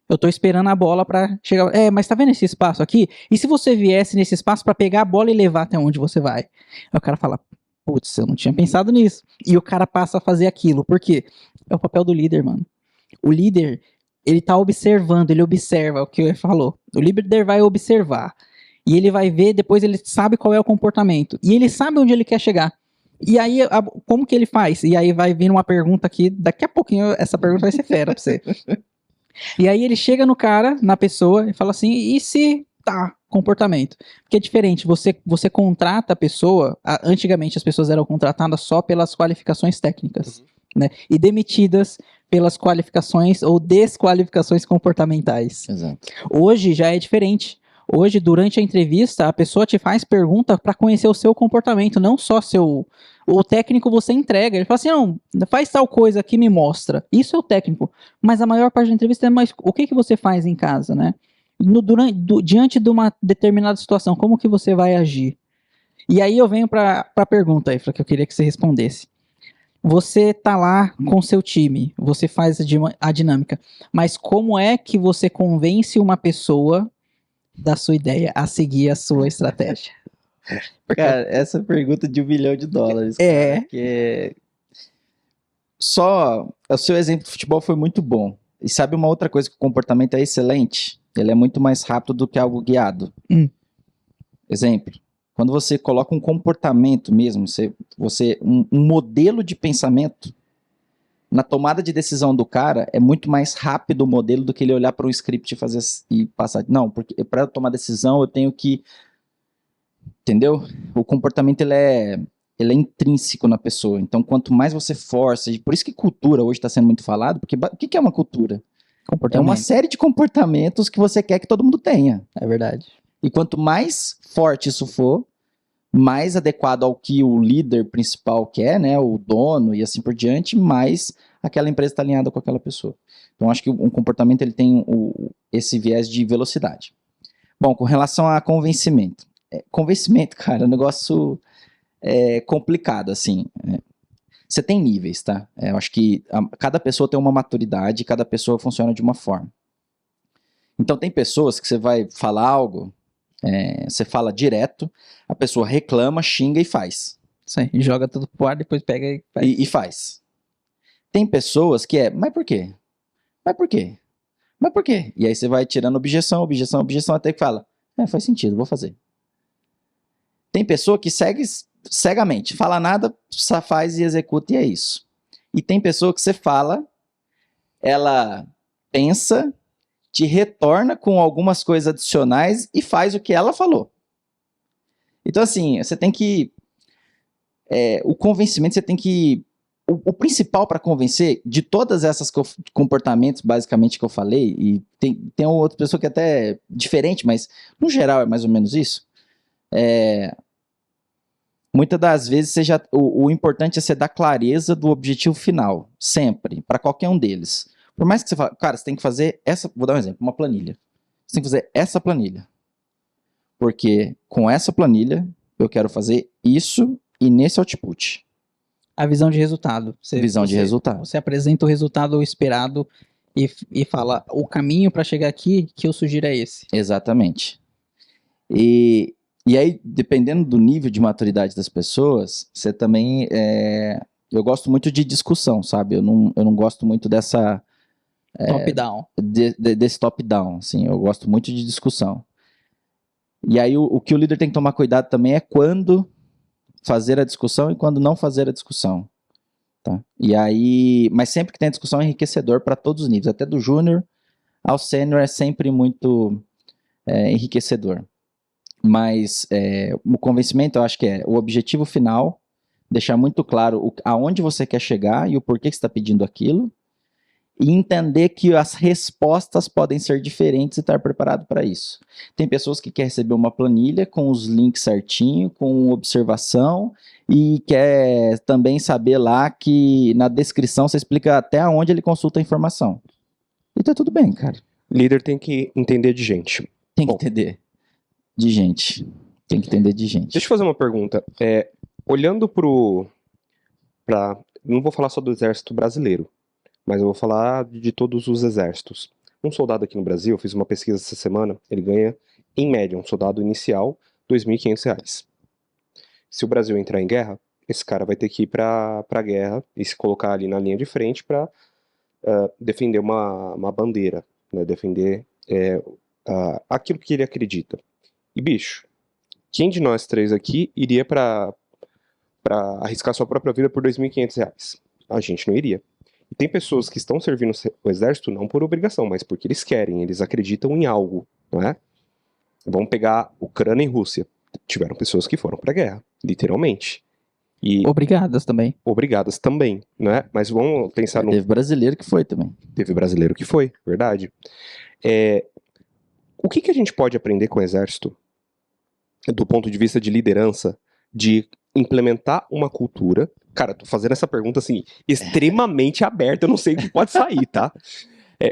Eu tô esperando a bola pra chegar, mas tá vendo esse espaço aqui? E se você viesse nesse espaço pra pegar a bola e levar até onde você vai? Aí o cara fala, putz, eu não tinha pensado nisso. E o cara passa a fazer aquilo. Por quê? É o papel do líder, mano. O líder, ele tá observando, ele observa o que ele falou. O líder vai observar. E ele vai ver, depois ele sabe qual é o comportamento. E ele sabe onde ele quer chegar. E aí, como que ele faz? E aí vai vir uma pergunta aqui, daqui a pouquinho essa pergunta vai ser fera pra você. E aí ele chega no cara, na pessoa, e fala assim, e se comportamento. Porque é diferente, você contrata a pessoa, antigamente as pessoas eram contratadas só pelas qualificações técnicas, né? E demitidas pelas qualificações ou desqualificações comportamentais. Exato. Hoje já é diferente. Hoje, durante a entrevista, a pessoa te faz pergunta para conhecer o seu comportamento, não só seu. O técnico você entrega. Ele fala assim: não, faz tal coisa aqui, me mostra. Isso é o técnico. Mas a maior parte da entrevista é mais o que você faz em casa, né? Diante de uma determinada situação, como que você vai agir? E aí eu venho para a pergunta, Efra, que eu queria que você respondesse. Você tá lá com seu time, você faz a dinâmica, mas como é que você convence uma pessoa da sua ideia a seguir a sua estratégia? Cara, essa pergunta de $1 milhão, É. cara, que só o seu exemplo de futebol foi muito bom. E sabe uma outra coisa que o comportamento é excelente? Ele é muito mais rápido do que algo guiado. Exemplo, quando você coloca um comportamento mesmo, um modelo de pensamento, na tomada de decisão do cara, é muito mais rápido o modelo do que ele olhar para um script e passar. Não, porque para tomar decisão eu tenho que... Entendeu? O comportamento ele é intrínseco na pessoa. Então, quanto mais você força... E por isso que cultura hoje está sendo muito falado, porque o que é uma cultura? É uma série de comportamentos que você quer que todo mundo tenha. É verdade. E quanto mais forte isso for, mais adequado ao que o líder principal quer, né, o dono e assim por diante, mais aquela empresa está alinhada com aquela pessoa. Então, acho que um comportamento ele tem esse viés de velocidade. Bom, com relação a convencimento. Convencimento, cara, é um negócio complicado, assim. Você tem níveis, tá? Eu acho que cada pessoa tem uma maturidade, cada pessoa funciona de uma forma. Então, tem pessoas que você vai falar algo... você fala direto, a pessoa reclama, xinga e faz. Sim, e joga tudo pro ar, depois pega e faz. E faz. Tem pessoas que mas por quê? Mas por quê? Mas por quê? E aí você vai tirando objeção, até que fala, faz sentido, vou fazer. Tem pessoa que segue cegamente, fala nada, só faz e executa e é isso. E tem pessoa que você fala, ela pensa, te retorna com algumas coisas adicionais e faz o que ela falou. Então, assim, você tem que... o convencimento, você tem que... O principal para convencer, de todas essas comportamentos, basicamente, que eu falei, e tem outra pessoa que é até diferente, mas no geral é mais ou menos isso, muitas das vezes o importante é você dar clareza do objetivo final, sempre, para qualquer um deles. Por mais que você fale, cara, você tem que fazer essa... Vou dar um exemplo, uma planilha. Você tem que fazer essa planilha. Porque com essa planilha, eu quero fazer isso e nesse output. A visão de resultado. De resultado. Você apresenta o resultado esperado e fala, o caminho para chegar aqui que eu sugiro é esse. Exatamente. E aí, dependendo do nível de maturidade das pessoas, você também... eu gosto muito de discussão, sabe? Eu não gosto muito dessa... Top-down. Desse top-down, assim, eu gosto muito de discussão. E aí o que o líder tem que tomar cuidado também é quando fazer a discussão e quando não fazer a discussão, tá? E aí, mas sempre que tem discussão é enriquecedor para todos os níveis, até do júnior ao sênior é sempre muito enriquecedor. Mas o convencimento eu acho que é o objetivo final, deixar muito claro aonde você quer chegar e o porquê que você está pedindo aquilo, e entender que as respostas podem ser diferentes e estar preparado para isso. Tem pessoas que querem receber uma planilha com os links certinho, com observação, e quer também saber lá que na descrição você explica até onde ele consulta a informação. E tá tudo bem, cara. Líder tem que entender de gente. Tem que entender de gente. Tem que entender de gente. Deixa eu fazer uma pergunta. Olhando não vou falar só do exército brasileiro, mas eu vou falar de todos os exércitos. Um soldado aqui no Brasil, eu fiz uma pesquisa essa semana, ele ganha, em média, um soldado inicial, R$ 2.500. Se o Brasil entrar em guerra, esse cara vai ter que ir pra guerra e se colocar ali na linha de frente para defender uma bandeira, né? Defender aquilo que ele acredita. E, bicho, quem de nós três aqui iria para arriscar sua própria vida por R$ 2.500? A gente não iria. E tem pessoas que estão servindo o exército não por obrigação, mas porque eles querem, eles acreditam em algo, não é? Vamos pegar Ucrânia e Rússia. Tiveram pessoas que foram pra guerra, literalmente. E Obrigadas também. obrigadas também, né? Mas vamos pensar Teve brasileiro que foi também. Teve brasileiro que foi, verdade. O que a gente pode aprender com o Exército, do ponto de vista de liderança, de implementar uma cultura? Cara, tô fazendo essa pergunta, assim, extremamente aberta, eu não sei o que pode sair, tá?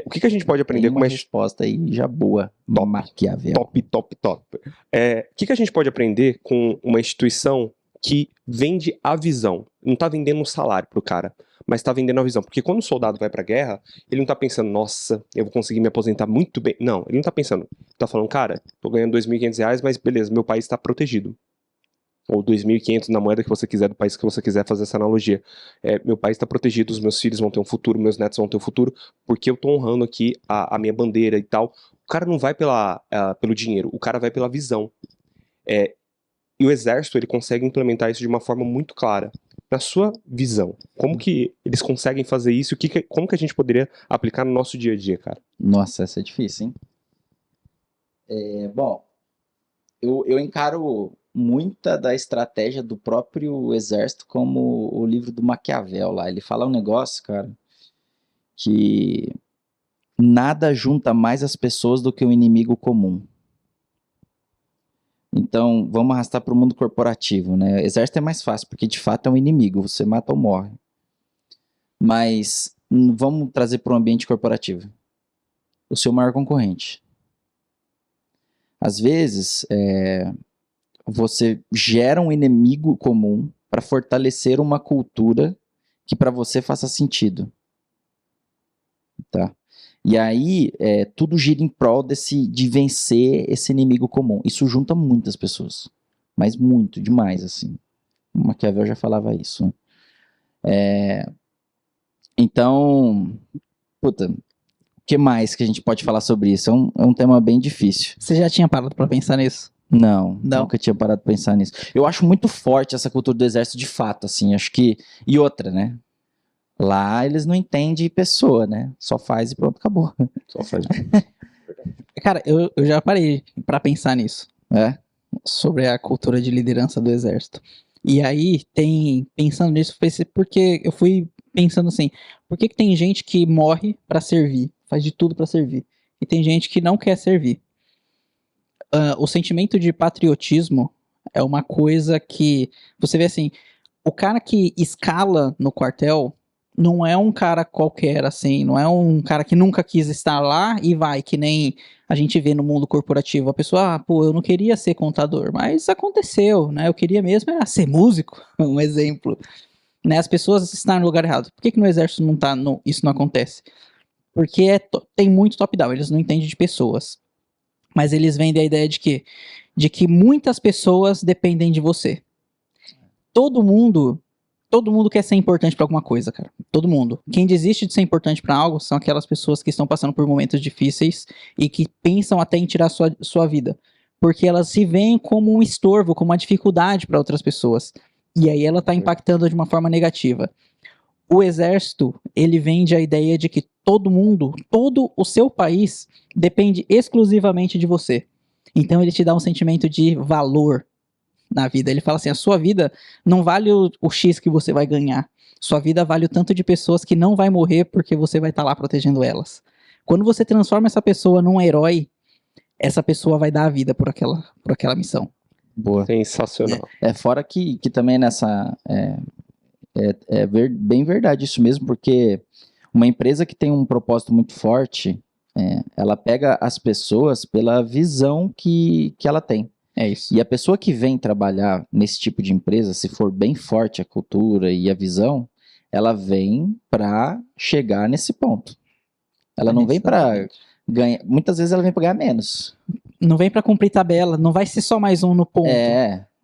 O que a gente pode aprender Tem com uma uma resposta aí já boa. Maquiavel. top. O que a gente pode aprender com uma instituição que vende a visão? Não tá vendendo um salário pro cara, mas tá vendendo a visão. Porque quando o soldado vai pra guerra, ele não tá pensando, nossa, eu vou conseguir me aposentar muito bem. Não, ele não tá pensando. Ele tá falando, cara, tô ganhando R$ 2.500, mas beleza, meu país tá protegido. Ou 2.500 na moeda que você quiser, do país que você quiser fazer essa analogia. Meu país está protegido, os meus filhos vão ter um futuro, meus netos vão ter um futuro, porque eu tô honrando aqui a minha bandeira e tal. O cara não vai pelo dinheiro, o cara vai pela visão. E o Exército, ele consegue implementar isso de uma forma muito clara. Na sua visão, como que eles conseguem fazer isso? Como que a gente poderia aplicar no nosso dia a dia, cara? Nossa, essa é difícil, hein? Bom, eu encaro muita da estratégia do próprio Exército como o livro do Maquiavel lá. Ele fala um negócio, cara, que nada junta mais as pessoas do que um inimigo comum. Então, vamos arrastar para o mundo corporativo, né? Exército é mais fácil, porque de fato é um inimigo, você mata ou morre. Mas vamos trazer para o ambiente corporativo. O seu maior concorrente. Às vezes, você gera um inimigo comum para fortalecer uma cultura que para você faça sentido. Tá? E aí, tudo gira em prol de vencer esse inimigo comum. Isso junta muitas pessoas. Mas muito, demais, assim. O Maquiavel já falava isso. Então, puta, o que mais que a gente pode falar sobre isso? É um tema bem difícil. Você já tinha parado pra pensar nisso? Não, Não. nunca tinha parado pra pensar nisso. Eu acho muito forte essa cultura do exército de fato, assim, acho que... E outra, né? Lá eles não entendem pessoa, né? Só faz e pronto, acabou. Só faz. Cara, eu já parei pra pensar nisso. Sobre a cultura de liderança do exército. E aí, pensando nisso, porque eu fui pensando assim, por que tem gente que morre pra servir, faz de tudo pra servir, e tem gente que não quer servir? O sentimento de patriotismo é uma coisa que, você vê assim, o cara que escala no quartel não é um cara qualquer, assim, não é um cara que nunca quis estar lá e vai, que nem a gente vê no mundo corporativo. A pessoa, pô, eu não queria ser contador, mas aconteceu, né? Eu queria mesmo era ser músico, um exemplo. Né? As pessoas estão no lugar errado. Por que no exército isso não acontece? Porque tem muito top-down, eles não entendem de pessoas. Mas eles vendem a ideia de que muitas pessoas dependem de você. Todo mundo quer ser importante pra alguma coisa, cara. Todo mundo. Quem desiste de ser importante pra algo são aquelas pessoas que estão passando por momentos difíceis e que pensam até em tirar sua vida. Porque elas se veem como um estorvo, como uma dificuldade para outras pessoas. E aí ela tá impactando de uma forma negativa. O exército, ele vende a ideia de que todo o seu país depende exclusivamente de você. Então ele te dá um sentimento de valor na vida. Ele fala assim, a sua vida não vale o X que você vai ganhar. Sua vida vale o tanto de pessoas que não vai morrer porque você vai estar lá protegendo elas. Quando você transforma essa pessoa num herói, essa pessoa vai dar a vida por aquela missão. Boa. Sensacional. Fora que também nessa... bem verdade isso mesmo, porque uma empresa que tem um propósito muito forte, ela pega as pessoas pela visão que ela tem. É isso. E a pessoa que vem trabalhar nesse tipo de empresa, se for bem forte a cultura e a visão, ela vem para chegar nesse ponto. Ela não vem para ganhar. Muitas vezes ela vem para ganhar menos. Não vem para cumprir tabela, não vai ser só mais um no ponto.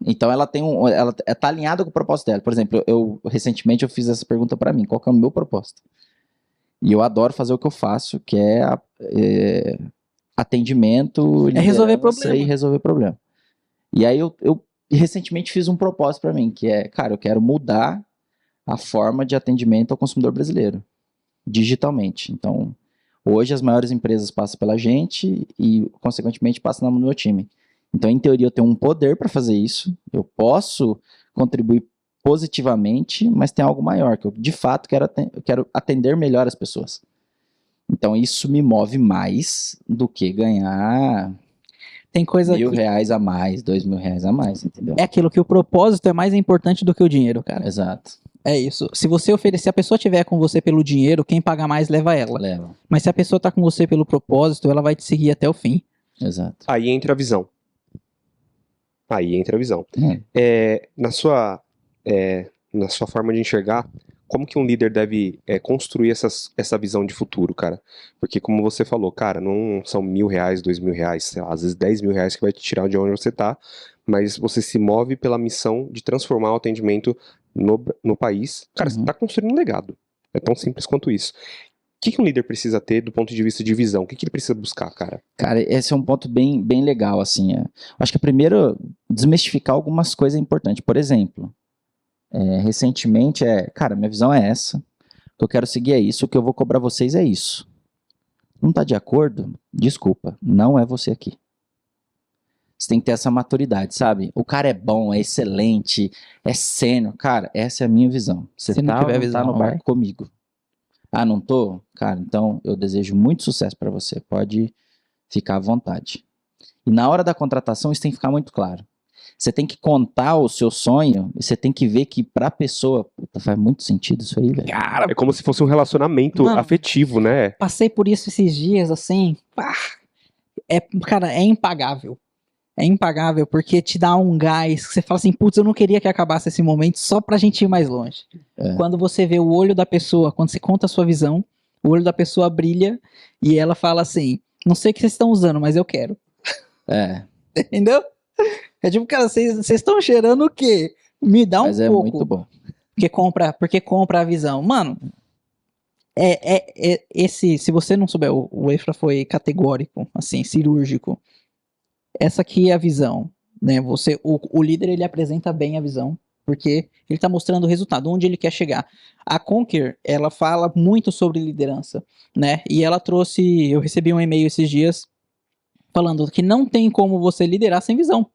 Então ela tá alinhada com o propósito dela. Por exemplo, recentemente eu fiz essa pergunta para mim, qual que é o meu propósito? E eu adoro fazer o que eu faço, que é atendimento, resolver problema. E resolver problema. E aí eu recentemente fiz um propósito para mim, que cara, eu quero mudar a forma de atendimento ao consumidor brasileiro, digitalmente. Então, Hoje as maiores empresas passam pela gente e, consequentemente, passam no meu time. Então, em teoria, eu tenho um poder para fazer isso, eu posso contribuir positivamente, mas tem algo maior, que eu, de fato, eu quero atender melhor as pessoas. Então, isso me move mais do que ganhar Tem coisa R$1.000 a mais, R$2.000 a mais, entendeu? É aquilo que o propósito é mais importante do que o dinheiro, cara. Exato. É isso. Se você oferecer, se a pessoa tiver com você pelo dinheiro, quem paga mais leva ela. Leva. Mas se a pessoa tá com você pelo propósito, ela vai te seguir até o fim. Exato. Aí entra a visão. Na sua forma de enxergar, como que um líder deve construir essa visão de futuro, cara? Porque como você falou, cara, não são R$1.000, R$2.000, sei lá, às vezes R$10.000 que vai te tirar de onde você tá, mas você se move pela missão de transformar o atendimento no país. Cara, você tá construindo um legado. É tão simples quanto isso. O que um líder precisa ter do ponto de vista de visão? O que ele precisa buscar, cara? Cara, esse é um ponto bem, bem legal, assim. Acho que primeiro, desmistificar algumas coisas é importante. Por exemplo, recentemente, cara, minha visão é essa, o que eu quero seguir é isso, o que eu vou cobrar vocês é isso. Não tá de acordo? Desculpa, não é você aqui. Você tem que ter essa maturidade, sabe? O cara é bom, é excelente, é sênior. Cara, essa é a minha visão. Você Se não tá, tiver ou não visão, tá no vai. barco comigo? Ah, não tô? Cara, então eu desejo muito sucesso pra você. Pode ficar à vontade. E na hora da contratação, isso tem que ficar muito claro. Você tem que contar o seu sonho e você tem que ver que pra pessoa, puta, faz muito sentido isso aí, velho. Cara, É como se fosse um relacionamento Mano. afetivo, né? passei por isso esses dias, assim. Pá, cara, é impagável. É impagável porque te dá um gás que você fala assim, putz, eu não queria que acabasse esse momento só pra gente ir mais longe. Quando você vê o olho da pessoa, quando você conta a sua visão, o olho da pessoa brilha e ela fala assim, não sei o que vocês estão usando, mas eu quero. Entendeu? É tipo, cara, vocês estão cheirando o quê? Me dá um Mas é pouco. muito bom. Porque compra a visão. Mano, se você não souber, o Efra foi categórico, assim, cirúrgico. Essa aqui é a visão, né? O líder, ele apresenta bem a visão, porque ele tá mostrando o resultado, onde ele quer chegar. A Conquer, ela fala muito sobre liderança, né? E ela trouxe, eu recebi um e-mail esses dias falando que não tem como você liderar sem visão.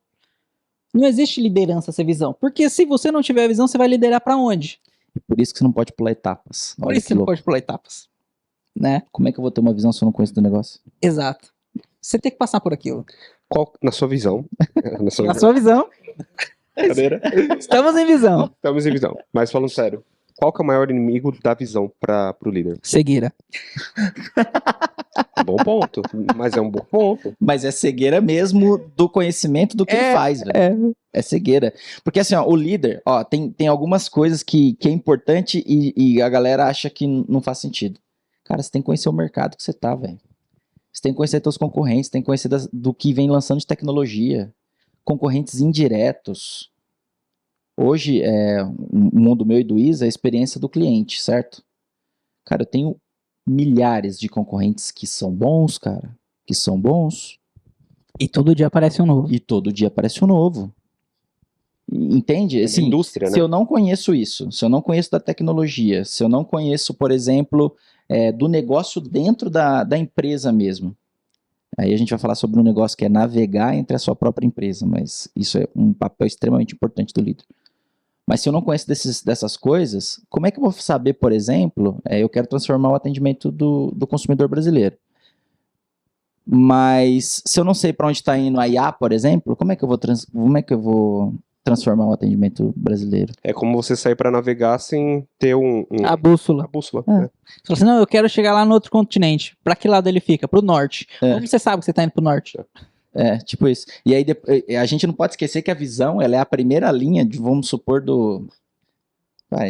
Não existe liderança sem visão, porque se você não tiver visão, você vai liderar pra onde? Por isso que você não pode pular etapas. Por Olha isso que que não louco. pode pular etapas, né? Como é que eu vou ter uma visão se eu não conheço do negócio? Exato. Você tem que passar por aquilo. Qual, na sua visão? Na sua visão, Brincadeira. estamos em visão. Estamos em visão. Mas falando sério, qual que é o maior inimigo da visão pro líder? Cegueira. Bom ponto. Mas é um bom ponto. Mas é cegueira mesmo do conhecimento do que ele faz, velho. É cegueira. Porque assim, ó, o líder, ó, tem algumas coisas que é importante e a galera acha que não faz sentido. Cara, você tem que conhecer o mercado que você tá, velho. Você tem que conhecer seus concorrentes, tem que conhecer do que vem lançando de tecnologia. Concorrentes indiretos. Hoje, o mundo meu e do Isa é a experiência do cliente, certo? Cara, eu tenho milhares de concorrentes que são bons, cara. Que são bons. E todo dia aparece um novo. E todo dia aparece um novo. Entende? Assim, indústria, se né? eu não conheço isso, se eu não conheço da tecnologia, se eu não conheço, por exemplo, do negócio dentro da empresa mesmo. Aí a gente vai falar sobre um negócio que é navegar entre a sua própria empresa, mas isso é um papel extremamente importante do líder. Mas se eu não conheço dessas coisas, como é que eu vou saber, por exemplo, eu quero transformar o atendimento do consumidor brasileiro. Mas se eu não sei para onde está indo a IA, por exemplo, como é que eu vou transformar o atendimento brasileiro? É como você sair pra navegar sem ter A bússola. a bússola. É. né? Você fala assim, não, eu quero chegar lá no outro continente. Pra que lado ele fica? Pro norte. Como você sabe que você tá indo pro norte? Tipo isso. E aí a gente não pode esquecer que a visão, ela é a primeira linha de, vamos supor,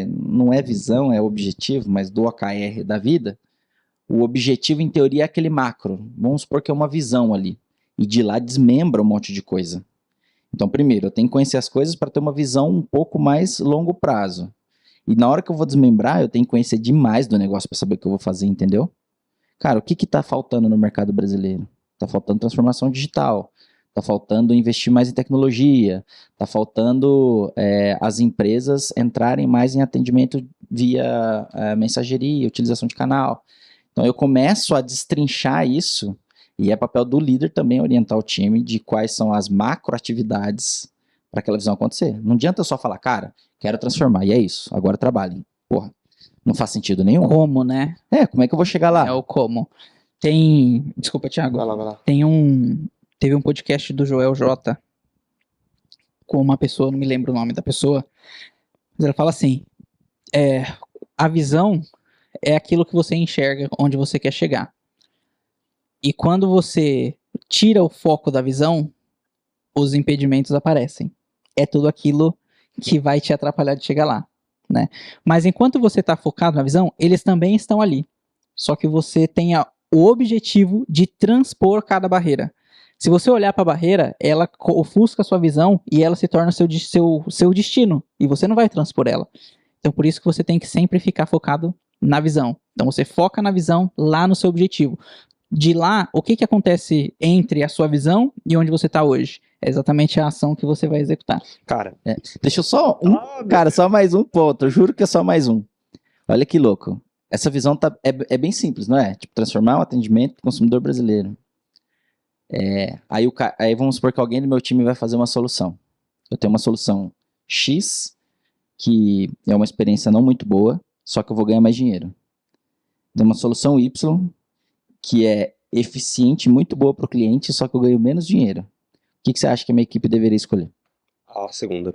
não é visão, é objetivo, mas do OKR da vida. O objetivo, em teoria, é aquele macro. Vamos supor que é uma visão ali. E de lá desmembra um monte de coisa. Então, primeiro, eu tenho que conhecer as coisas para ter uma visão um pouco mais longo prazo. E na hora que eu vou desmembrar, eu tenho que conhecer demais do negócio para saber o que eu vou fazer, entendeu? Cara, o que está faltando no mercado brasileiro? Está faltando transformação digital. Está faltando investir mais em tecnologia. Está faltando as empresas entrarem mais em atendimento via mensageria, utilização de canal. Então eu começo a destrinchar isso, e é papel do líder também orientar o time de quais são as macroatividades para aquela visão acontecer. Não adianta eu só falar, cara, quero transformar, e é isso, agora trabalhem. Porra, não faz sentido nenhum. Como, né? Como é que eu vou chegar lá? É o como. Desculpa, Thiago. Vai lá. Teve um podcast do Joel J com uma pessoa, não me lembro o nome da pessoa, mas ela fala assim, a visão é aquilo que você enxerga onde você quer chegar. E quando você tira o foco da visão, os impedimentos aparecem. É tudo aquilo que vai te atrapalhar de chegar lá, né? Mas enquanto você está focado na visão, eles também estão ali. Só que você tem o objetivo de transpor cada barreira. Se você olhar para a barreira, ela ofusca a sua visão e ela se torna seu destino. E você não vai transpor ela. Então por isso que você tem que sempre ficar focado na visão. Então você foca na visão lá no seu objetivo. De lá, o que acontece entre a sua visão e onde você está hoje? É exatamente a ação que você vai executar. Cara, Deixa eu só só mais um ponto. Eu juro que é só mais um. Olha que louco. Essa visão é bem simples, não é? Tipo, transformar o atendimento do consumidor brasileiro. Aí vamos supor que alguém do meu time vai fazer uma solução. Eu tenho uma solução X, que é uma experiência não muito boa, só que eu vou ganhar mais dinheiro. Tem uma solução Y, que é eficiente, muito boa para o cliente, só que eu ganho menos dinheiro. O que você acha que a minha equipe deveria escolher? a segunda.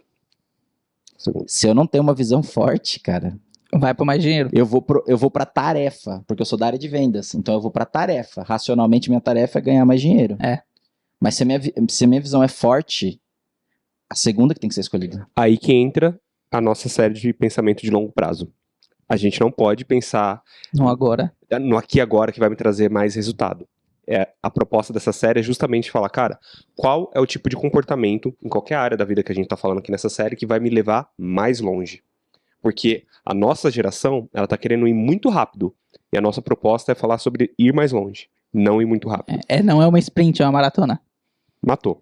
Se eu não tenho uma visão forte, cara, Vai para mais dinheiro. eu vou para tarefa, porque eu sou da área de vendas, então eu vou para tarefa. Racionalmente, minha tarefa é ganhar mais dinheiro. Mas se a minha visão é forte, a segunda que tem que ser escolhida. Aí que entra a nossa série de pensamento de longo prazo. A gente não pode pensar No agora. no aqui e agora que vai me trazer mais resultado. A proposta dessa série é justamente falar, cara, qual é o tipo de comportamento em qualquer área da vida que a gente tá falando aqui nessa série que vai me levar mais longe. Porque a nossa geração, ela tá querendo ir muito rápido. E a nossa proposta é falar sobre ir mais longe, não ir muito rápido. Não é uma sprint, é uma maratona. Matou.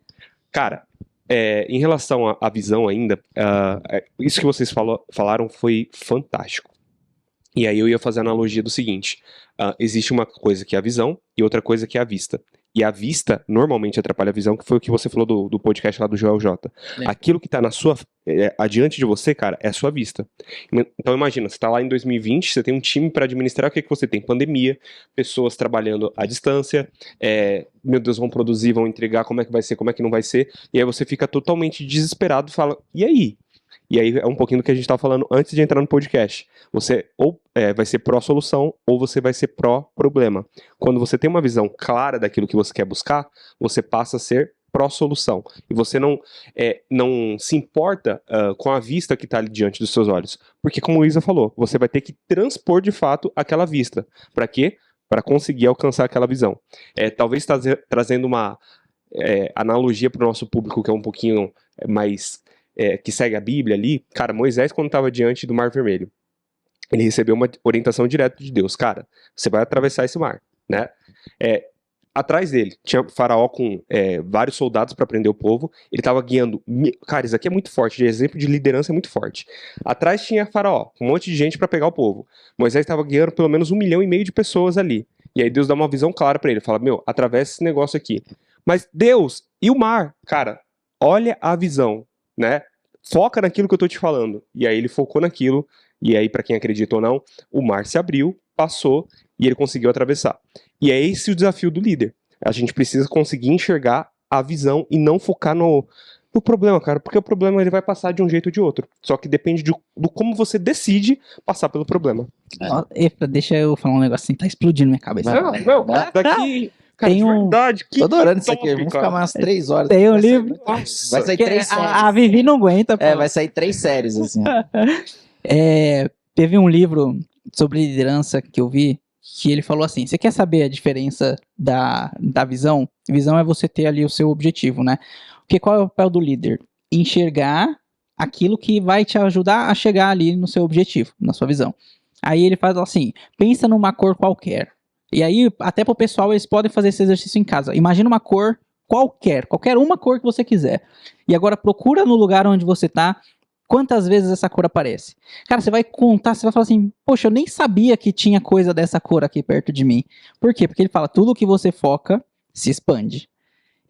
Cara, em relação à visão ainda, isso que vocês falaram foi fantástico. E aí eu ia fazer a analogia do seguinte, existe uma coisa que é a visão e outra coisa que é a vista. E a vista normalmente atrapalha a visão, que foi o que você falou do podcast lá do Joel J. Aquilo que tá adiante de você, cara, é a sua vista. Então imagina, você tá lá em 2020, você tem um time para administrar, o que você tem? Pandemia, pessoas trabalhando à distância, meu Deus, vão produzir, vão entregar, como é que vai ser, como é que não vai ser, e aí você fica totalmente desesperado e fala, e aí? E aí é um pouquinho do que a gente estava falando antes de entrar no podcast. Você ou vai ser pró-solução ou você vai ser pró-problema. Quando você tem uma visão clara daquilo que você quer buscar, você passa a ser pró-solução. E você não se importa com a vista que está ali diante dos seus olhos. Porque, como o Isa falou, você vai ter que transpor de fato aquela vista. Para quê? Para conseguir alcançar aquela visão. Talvez trazendo uma analogia para o nosso público que é um pouquinho mais... que segue a Bíblia ali, cara, Moisés quando estava diante do Mar Vermelho, ele recebeu uma orientação direta de Deus, cara, você vai atravessar esse mar, né? Atrás dele tinha Faraó com vários soldados para prender o povo, ele estava guiando, cara, isso aqui é muito forte, de exemplo de liderança é muito forte. Atrás tinha Faraó, com um monte de gente para pegar o povo. Moisés estava guiando pelo menos 1,5 milhão de pessoas ali, e aí Deus dá uma visão clara para ele, fala, atravessa esse negócio aqui. Mas Deus, e o mar? Cara, olha a visão, né? Foca naquilo que eu tô te falando. E aí ele focou naquilo, e aí, para quem acredita ou não, o mar se abriu, passou, e ele conseguiu atravessar. E é esse o desafio do líder. A gente precisa conseguir enxergar a visão e não focar no problema, cara, porque o problema ele vai passar de um jeito ou de outro. Só que depende do como você decide passar pelo problema. Deixa eu falar um negócio assim, tá explodindo minha cabeça. Daqui... Cara, Tem de verdade, que Tô adorando isso top, aqui, vamos ficar umas 3 horas. Tem um livro. Vai sair 3 séries. A Vivi não aguenta, pô. Vai sair 3 séries, assim. Teve um livro sobre liderança que eu vi, que ele falou assim, você quer saber a diferença da visão? Visão é você ter ali o seu objetivo, né? Porque qual é o papel do líder? Enxergar aquilo que vai te ajudar a chegar ali no seu objetivo, na sua visão. Aí ele faz assim, pensa numa cor qualquer. E aí, até pro pessoal, eles podem fazer esse exercício em casa. Imagina uma cor qualquer uma cor que você quiser. E agora procura no lugar onde você tá Quantas vezes essa cor aparece? Cara, você vai contar, você vai falar assim, poxa, eu nem sabia que tinha coisa dessa cor aqui perto de mim. Por quê? Porque ele fala, tudo que você foca se expande.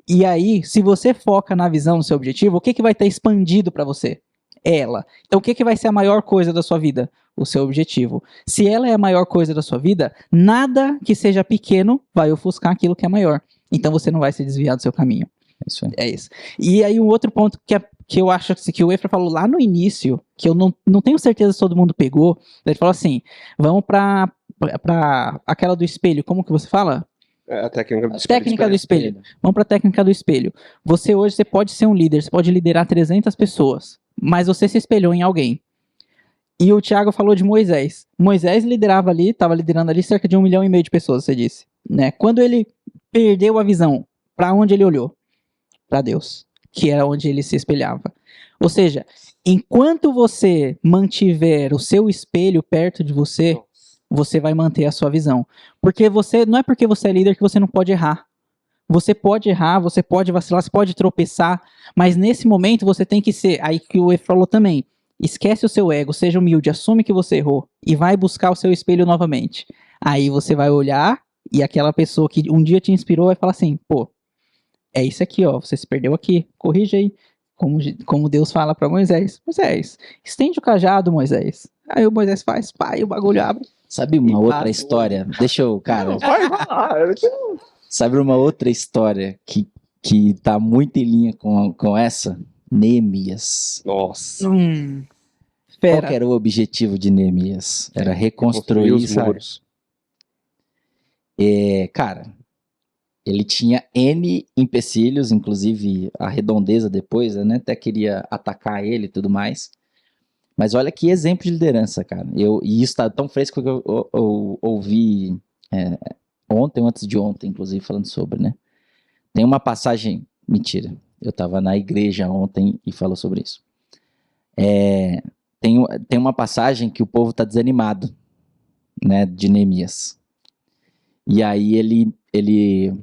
E aí, se você foca na visão, no seu objetivo, o que vai estar expandido para você? Ela. Então, o que vai ser a maior coisa da sua vida? O seu objetivo. Se ela é a maior coisa da sua vida, nada que seja pequeno vai ofuscar aquilo que é maior. Então, você não vai se desviar do seu caminho. É isso aí. É isso. E aí, um outro ponto que eu acho que o Efra falou lá no início, que eu não tenho certeza se todo mundo pegou, ele falou assim, vamos pra aquela do espelho, como que você fala? A técnica do Técnica do espelho. Vamos para a técnica do espelho. Você hoje pode ser um líder, você pode liderar 300 pessoas, mas você se espelhou em alguém. E o Thiago falou de Moisés. Moisés liderava ali, estava liderando ali cerca de 1,5 milhão de pessoas, você disse. Né? Quando ele perdeu a visão, para onde ele olhou? Para Deus, que era onde ele se espelhava. Ou seja, enquanto você mantiver o seu espelho perto de você, você vai manter a sua visão. Porque não é porque você é líder que você não pode errar. Você pode errar, você pode vacilar, você pode tropeçar, mas nesse momento você tem que ser, aí que o Efra falou também, esquece o seu ego, seja humilde, assume que você errou e vai buscar o seu espelho novamente. Aí você vai olhar e aquela pessoa que um dia te inspirou vai falar assim, pô, é isso aqui, ó, você se perdeu aqui, corrige aí. Como Deus fala para Moisés, estende o cajado, Moisés. Aí o Moisés faz, pai, o bagulho abre. Sabe uma outra história? Deixa eu, cara. Sabe uma outra história que tá muito em linha com essa? Neemias. Nossa. Qual que era o objetivo de Neemias? Era reconstruir os muros. Cara, ele tinha N empecilhos, inclusive a redondeza depois, né? Até queria atacar ele e tudo mais. Mas olha que exemplo de liderança, cara. E isso tá tão fresco que eu ouvi ontem ou antes de ontem, inclusive, falando sobre, né? Tem uma passagem... Mentira. Eu tava na igreja ontem e falou sobre isso. Tem uma passagem que o povo tá desanimado, né? De Neemias. E aí ele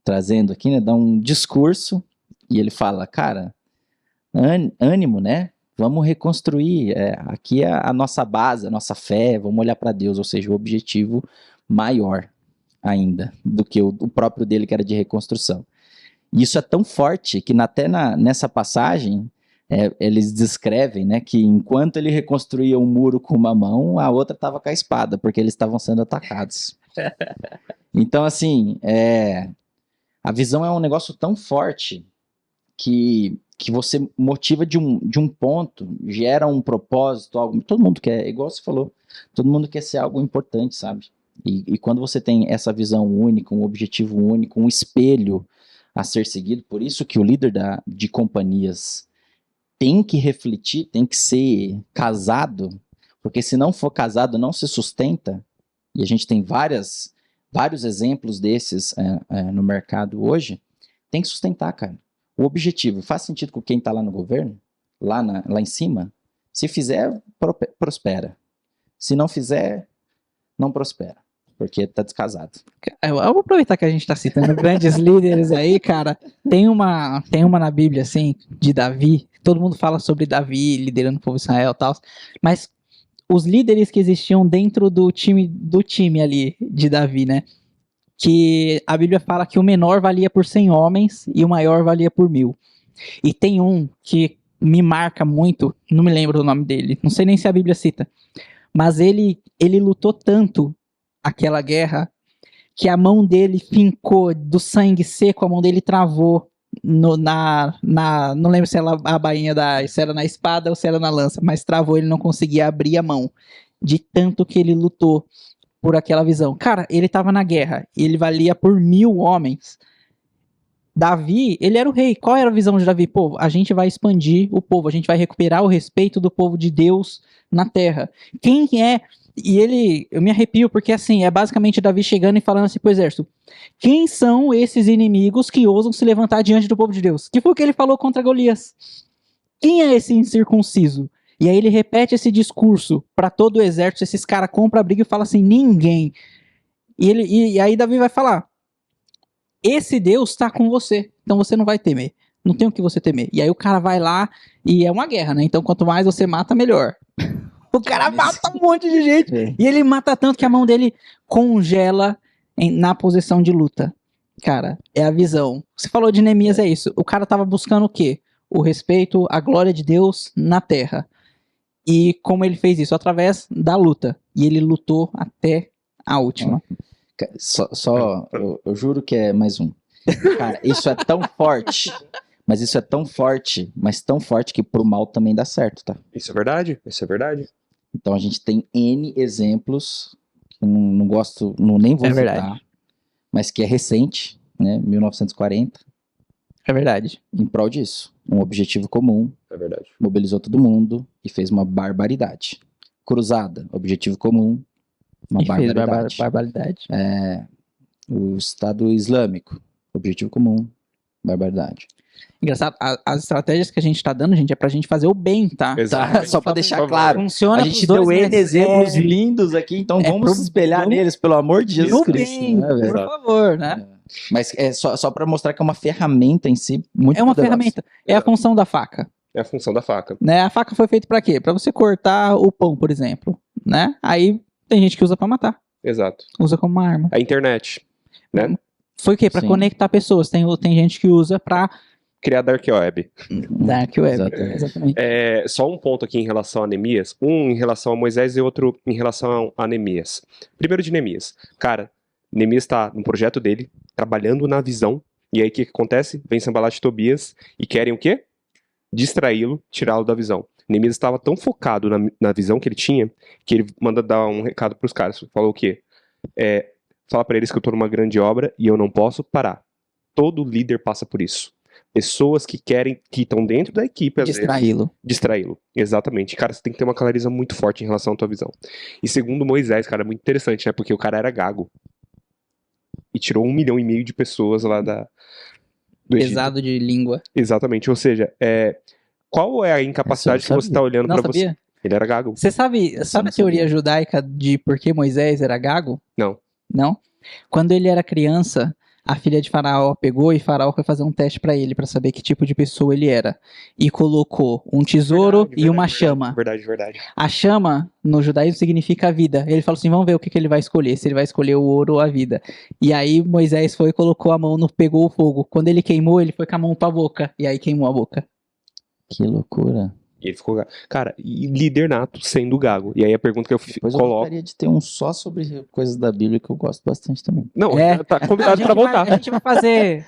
trazendo aqui, né? Dá um discurso e ele fala, cara, ânimo, né? Vamos reconstruir, aqui é a nossa base, a nossa fé, vamos olhar para Deus, ou seja, o objetivo maior ainda do que o próprio dele, que era de reconstrução. E isso é tão forte que nessa passagem, eles descrevem, né, que enquanto ele reconstruía um muro com uma mão, a outra estava com a espada, porque eles estavam sendo atacados. Então, assim, a visão é um negócio tão forte que você motiva de um ponto, gera um propósito, algo. Todo mundo quer, igual você falou, todo mundo quer ser algo importante, sabe? E quando você tem essa visão única, um objetivo único, um espelho a ser seguido, por isso que o líder de companhias tem que refletir, tem que ser casado, porque se não for casado, não se sustenta, e a gente tem vários exemplos desses no mercado hoje, tem que sustentar, cara. O objetivo faz sentido com quem está lá no governo, lá em cima? Se fizer, prospera. Se não fizer, não prospera, porque está descasado. Eu vou aproveitar que a gente está citando grandes líderes aí, cara. Tem uma na Bíblia, assim, de Davi. Todo mundo fala sobre Davi liderando o povo de Israel e tal, mas os líderes que existiam dentro do time ali de Davi, né? Que a Bíblia fala que o menor valia por 100 homens e o maior valia por 1000. E tem um que me marca muito, não me lembro o nome dele, não sei nem se a Bíblia cita, mas ele lutou tanto aquela guerra que a mão dele fincou do sangue seco, a mão dele travou não lembro se era a bainha se era na espada ou se era na lança, mas travou, ele não conseguia abrir a mão, de tanto que ele lutou por aquela visão. Cara, ele estava na guerra, ele valia por 1000 homens. Davi, ele era o rei. Qual era a visão de Davi? Pô, a gente vai expandir o povo, a gente vai recuperar o respeito do povo de Deus na terra. Quem é... E eu me arrepio porque assim, é basicamente Davi chegando e falando assim pro exército, quem são esses inimigos que ousam se levantar diante do povo de Deus? Que foi o que ele falou contra Golias. Quem é esse incircunciso? E aí ele repete esse discurso para todo o exército, esses caras compram a briga e falam assim, ninguém. E aí Davi vai falar, esse Deus está com você, então você não vai temer. não tem o que você temer. E aí o cara vai lá e é uma guerra, né? Então quanto mais você mata, melhor. O cara mata um monte de gente. É. E ele mata tanto que a mão dele congela na posição de luta. Cara, é a visão. Você falou de Neemias, é isso. O cara tava buscando o quê? O respeito, a glória de Deus na terra. E como ele fez isso? Através da luta. E ele lutou até a última. Eu juro que é mais um. Cara, isso é tão forte, mas isso é tão forte, mas tão forte que pro mal também dá certo, tá? Isso é verdade, isso é verdade. Então a gente tem N exemplos, que eu não gosto, nem vou É citar, verdade. mas que é recente, né, 1940, É verdade. em prol disso. Um objetivo comum, É verdade. mobilizou todo mundo e fez uma barbaridade. Cruzada, objetivo comum, uma E fez barbaridade. barbaridade. O Estado Islâmico, objetivo comum, barbaridade. Engraçado, as estratégias que a gente tá dando, gente, é pra gente fazer o bem, tá? Exato. Só pra deixar Por favor. claro. Funciona A gente pros dois, deu N mas exemplos é lindos aqui, então vamos pro- se espelhar vamos- neles, pelo amor de Jesus no Cristo. bem, né, velho? por favor, né? Mas é só para mostrar que é uma ferramenta em si muito É uma poderosa. ferramenta. É a função da faca. É a função da faca. Né? A faca foi feita pra quê? Pra você cortar o pão, por exemplo. Né? Aí tem gente que usa pra matar. Exato. Usa como uma arma. A internet. Né? Foi o quê? Pra Sim. conectar pessoas. Tem gente que usa pra Criar Dark Web. Dark Web. Exatamente. Exatamente. Só um ponto aqui em relação a Neemias. Um em relação a Moisés e outro em relação a Neemias. Primeiro de Neemias. Cara, Neemias tá no projeto dele, trabalhando na visão. E aí o que acontece? Vem Sanbalat e Tobias e querem o quê? Distraí-lo, tirá-lo da visão. Neemias estava tão focado na visão que ele tinha, que ele manda dar um recado pros caras. Falou o quê? Fala pra eles que eu tô numa grande obra e eu não posso parar. Todo líder passa por isso. Pessoas que estão dentro da equipe, às vezes, distraí-lo. Exatamente. Cara, você tem que ter uma clareza muito forte em relação à tua visão. E segundo Moisés, cara, é muito interessante, né? Porque o cara era gago. E tirou 1,5 milhão de pessoas lá do Egito. Pesado de língua. Exatamente. Ou seja, qual é a incapacidade que Essa eu você tá olhando Não pra você? sabia? Ele era gago. Você sabe não a teoria judaica de por que Moisés era gago? Não. Não? Quando ele era criança, a filha de Faraó pegou e Faraó foi fazer um teste pra ele, pra saber que tipo de pessoa ele era. E colocou um tesouro Verdade, e uma verdade, chama. Verdade. A chama, no judaísmo, significa a vida. Ele falou assim, vamos ver o que ele vai escolher, se ele vai escolher o ouro ou a vida. E aí Moisés foi e colocou a mão, pegou o fogo. Quando ele queimou, ele foi com a mão pra boca. E aí queimou a boca. Que loucura. E ele ficou gago. Cara, e líder nato sendo gago. E aí a pergunta que eu Depois eu coloco. gostaria de ter um só sobre coisas da Bíblia que eu gosto bastante também. Não, É. tá convidado pra voltar. A gente vai fazer.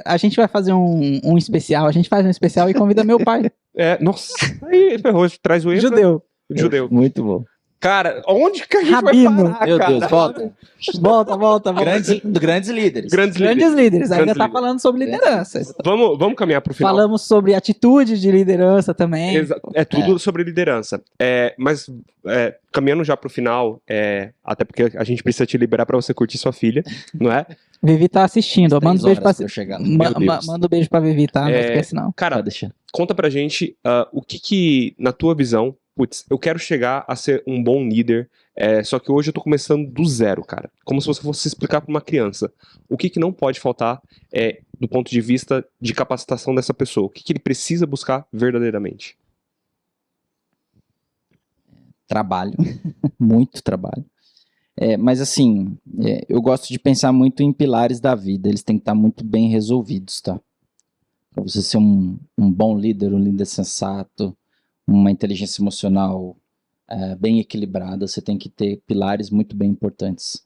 A gente vai fazer um especial. A gente faz um especial e convida meu pai. Nossa, aí ferrou, traz o Efra. Judeu. Muito bom. Cara, onde que a gente Rabino. vai parar, Meu cara? Deus, volta. Volta. Grandes líderes. Grandes líderes. Grandes líderes. Ainda Grandes tá líderes. falando sobre liderança. Vamos caminhar pro final. Falamos sobre atitude de liderança também. É tudo sobre liderança. Mas caminhando já pro final, até porque a gente precisa te liberar pra você curtir sua filha, não é? Vivi tá assistindo. Manda um beijo pra, eu chegar. manda um beijo pra Vivi, tá? Não É, esquece não. Cara, Pode deixar. conta pra gente o que na tua visão, putz, eu quero chegar a ser um bom líder, só que hoje eu tô começando do zero, cara. Como se você fosse explicar pra uma criança. O que não pode faltar do ponto de vista de capacitação dessa pessoa? O que ele precisa buscar verdadeiramente? Trabalho. Muito trabalho. Mas assim, eu gosto de pensar muito em pilares da vida. Eles têm que estar muito bem resolvidos, tá? Para você ser um bom líder, um líder sensato, uma inteligência emocional bem equilibrada, você tem que ter pilares muito bem importantes.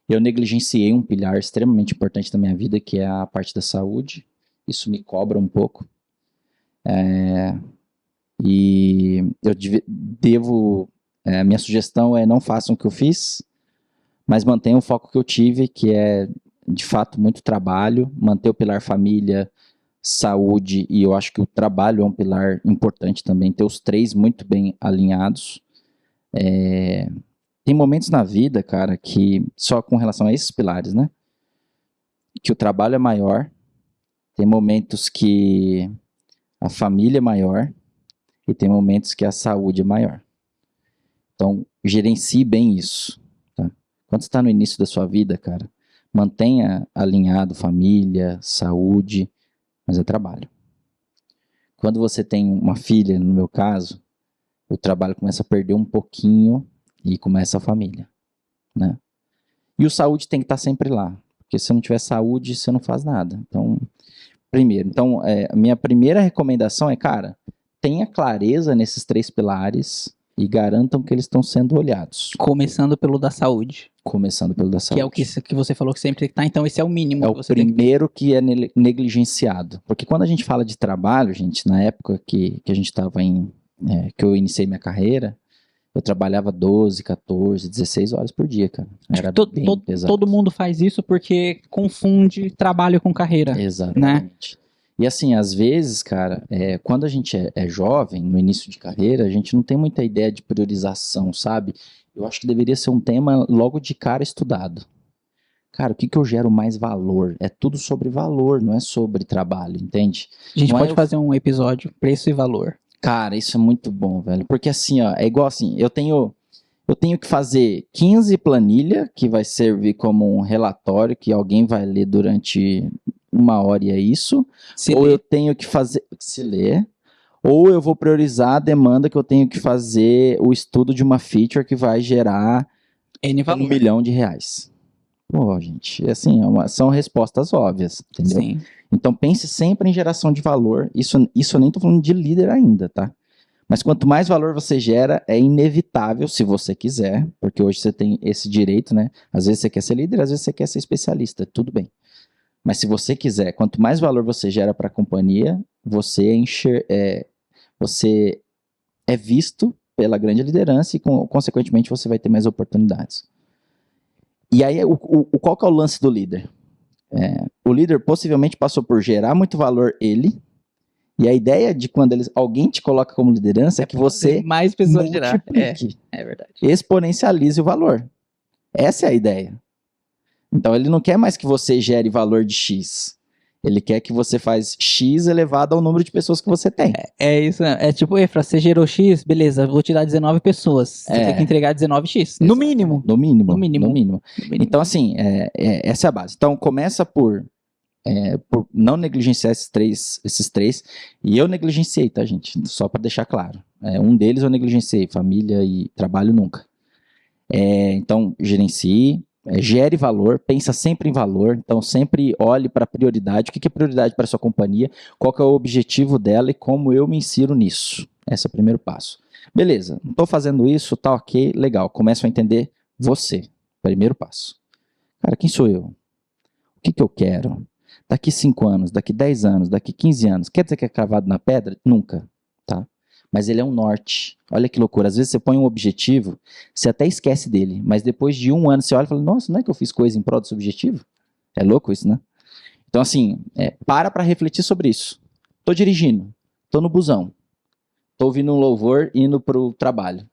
Eu negligenciei um pilar extremamente importante da minha vida, que é a parte da saúde. Isso me cobra um pouco. E eu devo... minha sugestão é não façam o que eu fiz, mas mantenham o foco que eu tive, que é, de fato, muito trabalho, manter o pilar família, saúde, e eu acho que o trabalho é um pilar importante também, ter os três muito bem alinhados. Tem momentos na vida, cara, que só com relação a esses pilares, né? Que o trabalho é maior, tem momentos que a família é maior, e tem momentos que a saúde é maior. Então, gerencie bem isso. Tá? Quando você está no início da sua vida, cara, mantenha alinhado família, saúde, mas é trabalho. quando você tem uma filha, no meu caso, o trabalho começa a perder um pouquinho e começa a família, né? E o saúde tem que estar sempre lá, porque se não tiver saúde, você não faz nada. Então, primeiro, a minha primeira recomendação é, cara, tenha clareza nesses 3 pilares e garantam que eles estão sendo olhados. Começando pelo da saúde. Começando pelo da saúde. Que é o que você falou que sempre tem que estar, então esse é o mínimo É que o você tem que ter. primeiro que é negligenciado. Porque quando a gente fala de trabalho, gente, na época que a gente estava que eu iniciei minha carreira, eu trabalhava 12, 14, 16 horas por dia, cara. Era bem pesado. Todo mundo faz isso porque confunde trabalho com carreira. Exatamente. E assim, às vezes, cara, quando a gente é jovem, no início de carreira, a gente não tem muita ideia de priorização, sabe? Eu acho que deveria ser um tema logo de cara estudado. Cara, o que eu gero mais valor? É tudo sobre valor, não é sobre trabalho, entende? A gente Não pode fazer um episódio, preço e valor. Cara, isso é muito bom, velho. Porque assim, ó, é igual assim, eu tenho que fazer 15 planilha, que vai servir como um relatório que alguém vai ler durante 1 hora e é isso. Eu tenho que fazer, se ler, ou eu vou priorizar a demanda que eu tenho que fazer o estudo de uma feature que vai gerar R$1 milhão. Pô, gente, assim, são respostas óbvias, entendeu? Sim. Então pense sempre em geração de valor. Isso eu nem tô falando de líder ainda, tá? Mas quanto mais valor você gera, é inevitável, se você quiser, porque hoje você tem esse direito, né? Às vezes você quer ser líder, às vezes você quer ser especialista, tudo bem. Mas se você quiser, quanto mais valor você gera para a companhia, você é visto pela grande liderança e, consequentemente, você vai ter mais oportunidades. E aí, qual que é o lance do líder? O líder possivelmente passou por gerar muito valor ele, e a ideia de quando alguém te coloca como liderança é que você mais pessoas gerar. multiplique, Verdade. exponencialize o valor. Essa é a ideia. Então, ele não quer mais que você gere valor de X. Ele quer que você faz X elevado ao número de pessoas que você tem. É isso, é tipo, Efra, você gerou X, beleza, vou te dar 19 pessoas. Você tem que entregar 19X. No mínimo. No mínimo. Então, assim, essa é a base. Então, começa por não negligenciar esses três. E eu negligenciei, tá, gente? Só para deixar claro. Um deles eu negligenciei, família e trabalho nunca. Então, gerencie. Gere valor, pensa sempre em valor, então sempre olhe para a prioridade, o que é prioridade para a sua companhia, qual que é o objetivo dela e como eu me insiro nisso. Esse é o primeiro passo. Beleza, não estou fazendo isso, tá ok, legal, começo a entender você, primeiro passo. Cara, quem sou eu? O que eu quero? Daqui 5 anos, daqui 10 anos, daqui 15 anos, quer dizer que é cravado na pedra? Nunca, tá? Mas ele é um norte. Olha que loucura. Às vezes você põe um objetivo, você até esquece dele, mas depois de 1 ano você olha e fala, nossa, não é que eu fiz coisa em prol desse objetivo? É louco isso, né? Então assim, para refletir sobre isso. Tô dirigindo, tô no busão, tô ouvindo um louvor indo pro trabalho.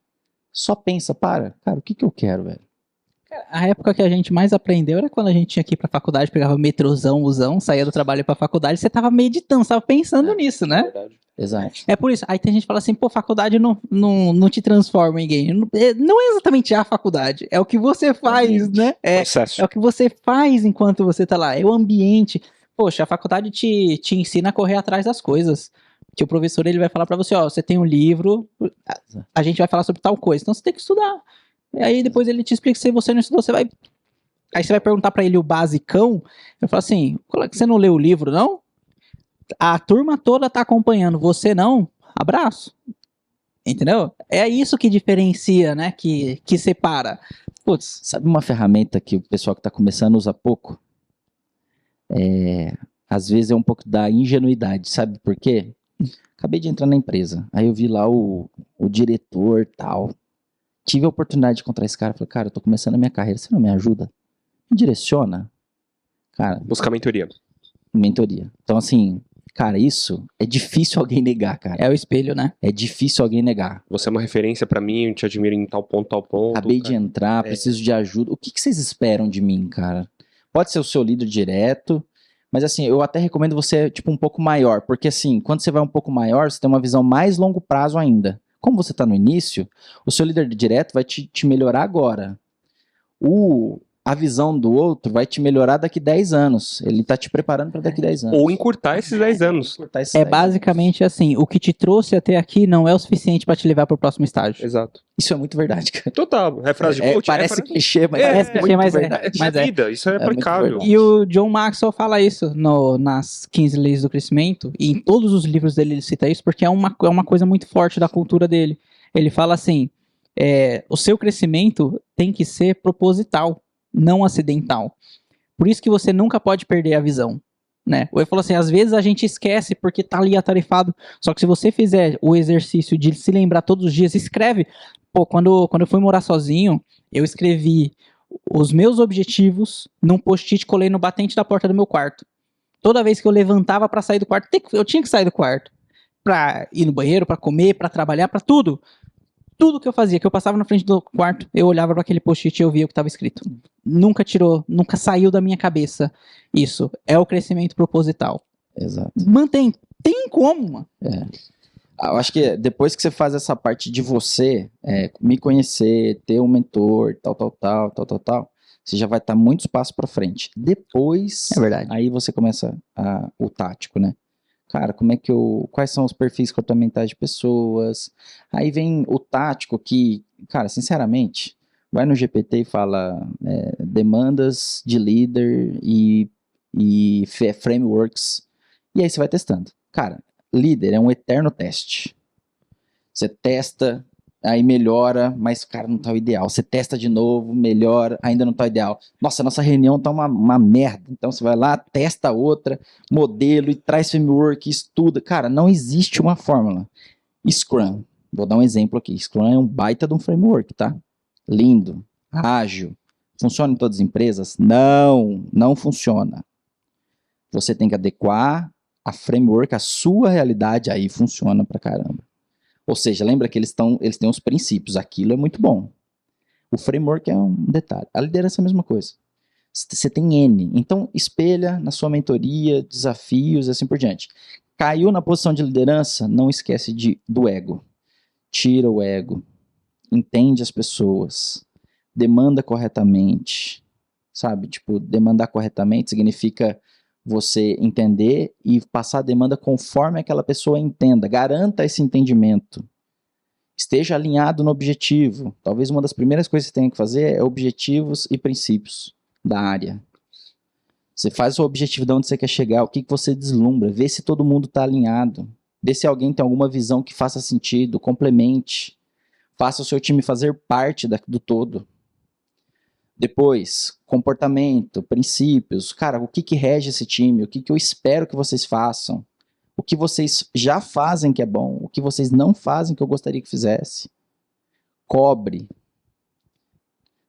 Só pensa, cara, o que eu quero, velho? A época que a gente mais aprendeu era quando a gente tinha que ir pra faculdade, pegava metrôzão, busão, saía do trabalho e ia pra faculdade, você tava meditando, você tava pensando nisso, né? Verdade. Exato. É por isso. Aí tem gente que fala assim, pô, faculdade não te transforma em alguém. Não é exatamente a faculdade, é o que você faz, né? Processo. É o que você faz enquanto você tá lá, é o ambiente. Poxa, a faculdade te ensina a correr atrás das coisas. Que o professor ele vai falar pra você, ó, você tem um livro, a gente vai falar sobre tal coisa, então você tem que estudar. E aí depois ele te explica, se você não estudou, aí você vai perguntar pra ele o basicão, eu falo assim, você não leu o livro, não? A turma toda tá acompanhando, você não? Abraço. Entendeu? É isso que diferencia, né? Que separa. Putz. Sabe uma ferramenta que o pessoal que tá começando usa pouco? Às vezes é um pouco da ingenuidade, sabe por quê? Acabei de entrar na empresa, aí eu vi lá o diretor tal. Tive a oportunidade de encontrar esse cara, falei, cara, eu tô começando a minha carreira, você não me ajuda? Me direciona? Cara... Buscar mentoria. Então, assim, cara, isso é difícil alguém negar, cara. É o espelho, né? É difícil alguém negar. Você é uma referência pra mim, eu te admiro em tal ponto. Acabei de entrar, preciso de ajuda. O que vocês esperam de mim, cara? Pode ser o seu líder direto, mas assim, eu até recomendo você, tipo, um pouco maior, porque assim, quando você vai um pouco maior, você tem uma visão mais longo prazo ainda. Como você tá no início, o seu líder direto vai te melhorar agora. O a visão do outro vai te melhorar daqui 10 anos. Ele tá te preparando para daqui 10 anos. Ou encurtar esses 10 anos. Encurtar esses É 10 basicamente assim, o que te trouxe até aqui não é o suficiente pra te levar pro próximo estágio. Exato. Isso é muito verdade, cara. Total. É frase de coach? Parece clichê, mas Parece clichê, muito mas é. verdade. Mas É vida, isso é muito aplicável. verdade. E o John Maxwell fala isso nas 15 Leis do Crescimento, e em todos os livros dele ele cita isso, porque é uma coisa muito forte da cultura dele. Ele fala assim, o seu crescimento tem que ser proposital, não acidental. Por isso que você nunca pode perder a visão. Né? Ele falou assim, às vezes a gente esquece porque tá ali atarefado, só que se você fizer o exercício de se lembrar todos os dias, escreve. Pô, quando eu fui morar sozinho, eu escrevi os meus objetivos num post-it, colei no batente da porta do meu quarto. Toda vez que eu levantava pra sair do quarto, eu tinha que sair do quarto. Pra ir no banheiro, pra comer, pra trabalhar, pra tudo. Tudo que eu fazia, que eu passava na frente do quarto, eu olhava para aquele post-it e eu via o que estava escrito. Nunca saiu da minha cabeça isso. É o crescimento proposital. Exato. Mantém. Tem como, mano. Eu acho que depois que você faz essa parte de você, me conhecer, ter um mentor, tal, você já vai estar muitos passos para frente. Depois, É verdade. aí você começa o tático, né? Cara, quais são os perfis comportamentais de pessoas? Aí vem o tático que, cara, sinceramente, vai no GPT e fala demandas de líder e frameworks, e aí você vai testando. Cara, líder é um eterno teste. Você testa, aí melhora, mas, cara, não tá o ideal. Você testa de novo, melhora, ainda não tá o ideal. Nossa, nossa reunião tá uma merda. Então você vai lá, testa outra, modelo e traz framework, estuda. Cara, não existe uma fórmula. Scrum, vou dar um exemplo aqui. Scrum é um baita de um framework, tá? Lindo, ágil. Funciona em todas as empresas? Não funciona. Você tem que adequar a framework à sua realidade, aí funciona pra caramba. Ou seja, lembra que eles têm os princípios, aquilo é muito bom. O framework é um detalhe. A liderança é a mesma coisa. Você tem N, então espelha na sua mentoria, desafios e assim por diante. Caiu na posição de liderança, não esquece do ego. Tira o ego. Entende as pessoas. Demanda corretamente. Sabe, tipo, demandar corretamente significa você entender e passar a demanda conforme aquela pessoa entenda. Garanta esse entendimento. Esteja alinhado no objetivo. Talvez uma das primeiras coisas que você tenha que fazer é objetivos e princípios da área. Você faz o objetivo de onde você quer chegar, o que você deslumbra, vê se todo mundo está alinhado, vê se alguém tem alguma visão que faça sentido, complemente, faça o seu time fazer parte do todo. Depois, comportamento, princípios. Cara, o que rege esse time? O que eu espero que vocês façam? O que vocês já fazem que é bom? O que vocês não fazem que eu gostaria que fizesse? Cobre.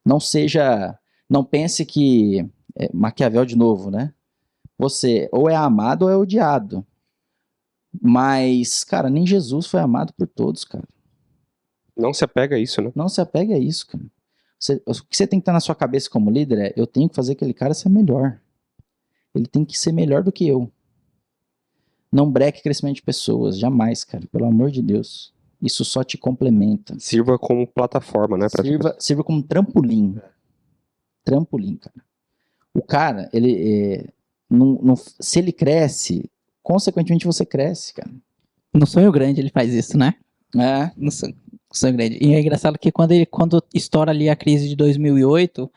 Não pense que... Maquiavel de novo, né? Você ou é amado ou é odiado. Mas, cara, nem Jesus foi amado por todos, cara. Não se apega a isso, né? Não se apega a isso, cara. O que você tem que estar na sua cabeça como líder é: eu tenho que fazer aquele cara ser melhor. Ele tem que ser melhor do que eu. Não breque crescimento de pessoas, jamais, cara. Pelo amor de Deus. Isso só te complementa. Sirva como plataforma, né? Sirva como trampolim. Trampolim, cara. O cara, se ele cresce, consequentemente você cresce, cara. No Sonho Grande ele faz isso, né? No Sonho Grande. E é engraçado que quando estoura ali a crise de 2008,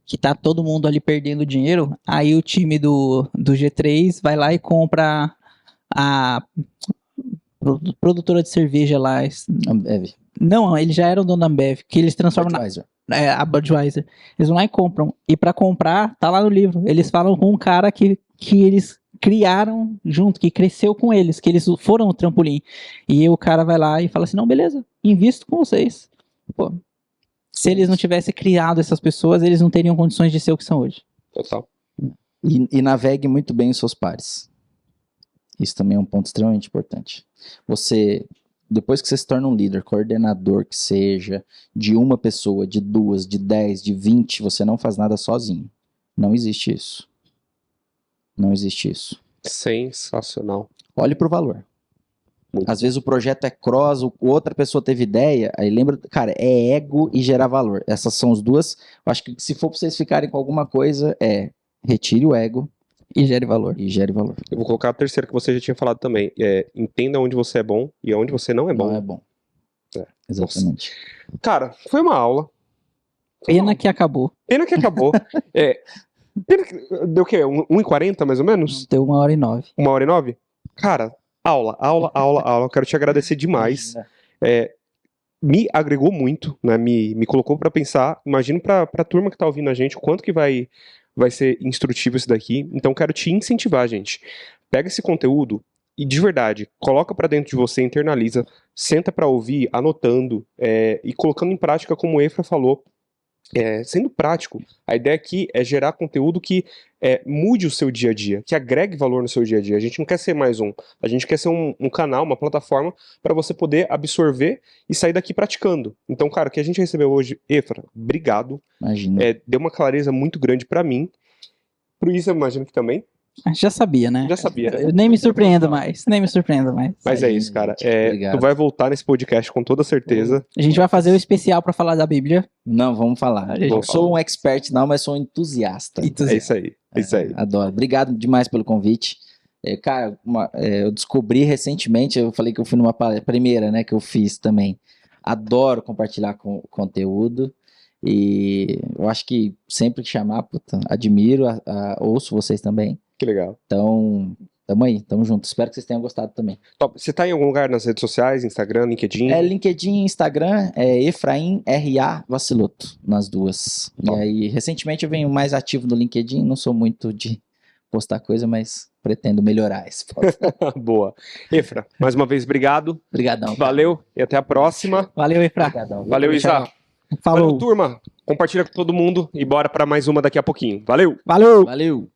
que tá todo mundo ali perdendo dinheiro, aí o time do G3 vai lá e compra a produtora de cerveja lá. Ambev. Não, eles já eram dono da Ambev, que eles transformam Budweiser. a Budweiser. Eles vão lá e compram. E pra comprar, tá lá no livro. Eles falam com um cara que eles criaram junto, que cresceu com eles, que eles foram o trampolim. E o cara vai lá e fala assim, não, beleza, invisto com vocês. Pô, se eles não tivessem criado essas pessoas, eles não teriam condições de ser o que são hoje. Total. E navegue muito bem os seus pares. Isso também é um ponto extremamente importante. Depois que você se torna um líder, coordenador que seja, de uma pessoa, de 2, de 10, de 20, você não faz nada sozinho. Não existe isso. Não existe isso. Sensacional. Olhe pro valor. Muito. Às vezes o projeto é cross, outra pessoa teve ideia, aí lembra, cara, é ego e gerar valor. Essas são as duas. Eu acho que se for pra vocês ficarem com alguma coisa, retire o ego E gere valor. e gere valor. Eu vou colocar a terceira que você já tinha falado também. Entenda onde você é bom e onde você não é bom. Não é bom. É. Exatamente. Cara, foi uma aula. Pena que acabou. Pena que acabou. Pena que, deu o quê? 1h40 mais ou menos? Deu 1h09. 1h09? Cara, aula. Quero te agradecer demais. Me agregou muito, né? Me colocou pra pensar. Imagino pra turma que tá ouvindo a gente o quanto que vai ser instrutivo isso daqui. Então quero te incentivar, gente. Pega esse conteúdo e de verdade, coloca pra dentro de você, internaliza, senta pra ouvir, anotando e colocando em prática como o Efra falou. Sendo prático, a ideia aqui é gerar conteúdo que mude o seu dia a dia, que agregue valor no seu dia a dia. A gente não quer ser mais a gente quer ser um canal, uma plataforma para você poder absorver e sair daqui praticando. Então, cara, o que a gente recebeu hoje, Efra, obrigado. Imagina. Deu uma clareza muito grande para mim. Pro Isa, eu imagino que também. Já sabia, né? Já sabia, né? Eu nem me surpreendo mais. Mas é isso, cara. Obrigado. Tu vai voltar nesse podcast com toda certeza. A gente vai fazer o especial pra falar da Bíblia. Não, vamos falar. gente Eu vai sou um expert não, mas sou um entusiasta. É isso aí. É isso aí. Adoro. Obrigado demais pelo convite. Cara, eu descobri recentemente, eu falei que eu fui numa primeira, né, que eu fiz também. Adoro compartilhar conteúdo e eu acho que sempre que chamar, puta, admiro, ouço vocês também. Que legal. Então, tamo aí, tamo junto. Espero que vocês tenham gostado também. Top. Você tá em algum lugar nas redes sociais, Instagram, LinkedIn? LinkedIn, Instagram, Efraim R.A. Vaciloto, nas duas. Top. E aí, recentemente eu venho mais ativo no LinkedIn, não sou muito de postar coisa, mas pretendo melhorar esse ponto. Boa. Efra, mais uma vez, obrigado. Obrigadão. Valeu e até a próxima. Valeu, Efra. Obrigadão. Valeu, Isa. Falou. Valeu, turma. Compartilha com todo mundo e bora pra mais uma daqui a pouquinho. Valeu! Valeu. Valeu.